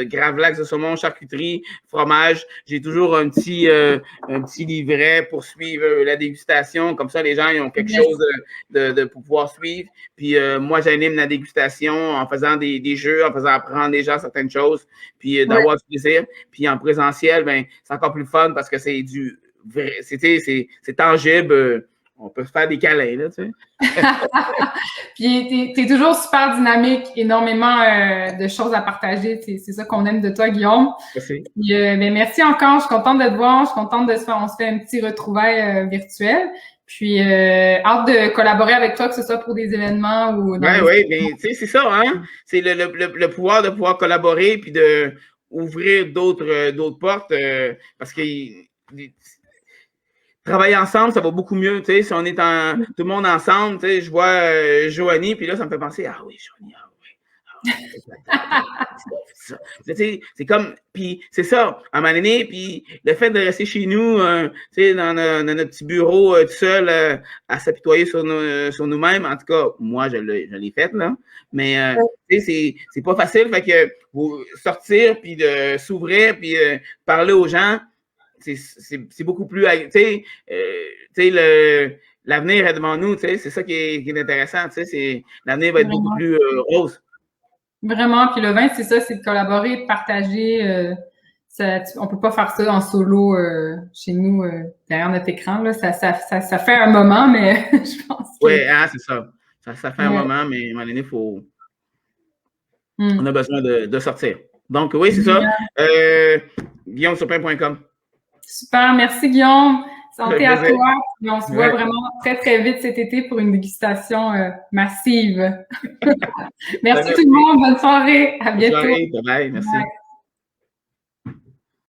gravlax de saumon, charcuterie, fromage. J'ai toujours un petit livret pour suivre la dégustation. Comme ça, les gens ils ont quelque chose pour pouvoir suivre. Puis moi, j'anime la dégustation en faisant des jeux, en faisant apprendre les gens certaines choses, puis d'avoir du plaisir. Puis en présentiel, ben c'est encore plus fun parce que c'est du vrai, c'est tangible. On peut se faire des câlins, là, tu sais. Puis, t'es toujours super dynamique, énormément de choses à partager. C'est ça qu'on aime de toi, Guillaume. Merci. Puis, ben, merci encore. Je suis contente de te voir. Je suis contente on se fait un petit retrouvaille virtuel. Puis, hâte de collaborer avec toi, que ce soit pour des événements ou... Oui, bien, tu sais, c'est ça, hein. C'est le pouvoir de pouvoir collaborer puis de ouvrir d'autres portes parce que... Travailler ensemble, ça va beaucoup mieux, tu sais, si on est tout le monde ensemble, tu sais, je vois Joanie, puis là, ça me fait penser, ah oui, Joanie, tu sais, c'est comme, puis c'est ça, à un moment donné, puis le fait de rester chez nous, tu sais, dans notre petit bureau, tout seul, à s'apitoyer sur nous-mêmes, en tout cas, moi, je l'ai fait, là, mais, tu sais, c'est pas facile, fait que sortir, puis de s'ouvrir, puis parler aux gens, c'est beaucoup plus, tu sais, l'avenir est devant nous, tu sais, c'est ça qui est intéressant, tu sais, l'avenir va être beaucoup plus rose. Vraiment, puis le vin, c'est ça, c'est de collaborer, de partager. On peut pas faire ça en solo chez nous, derrière notre écran, là. Ça fait un moment, mais je pense que... Oui, hein, c'est ça. Ça fait un moment, mais à un moment donné, on a besoin de sortir. Donc, oui, c'est ça. guillaumeturpin.com. Super, merci Guillaume. Santé à toi. Et on se voit vraiment très, très vite cet été pour une dégustation massive. Merci tout le monde. Bonne soirée. À bientôt. Bonne soirée. Bye. Merci. Bye.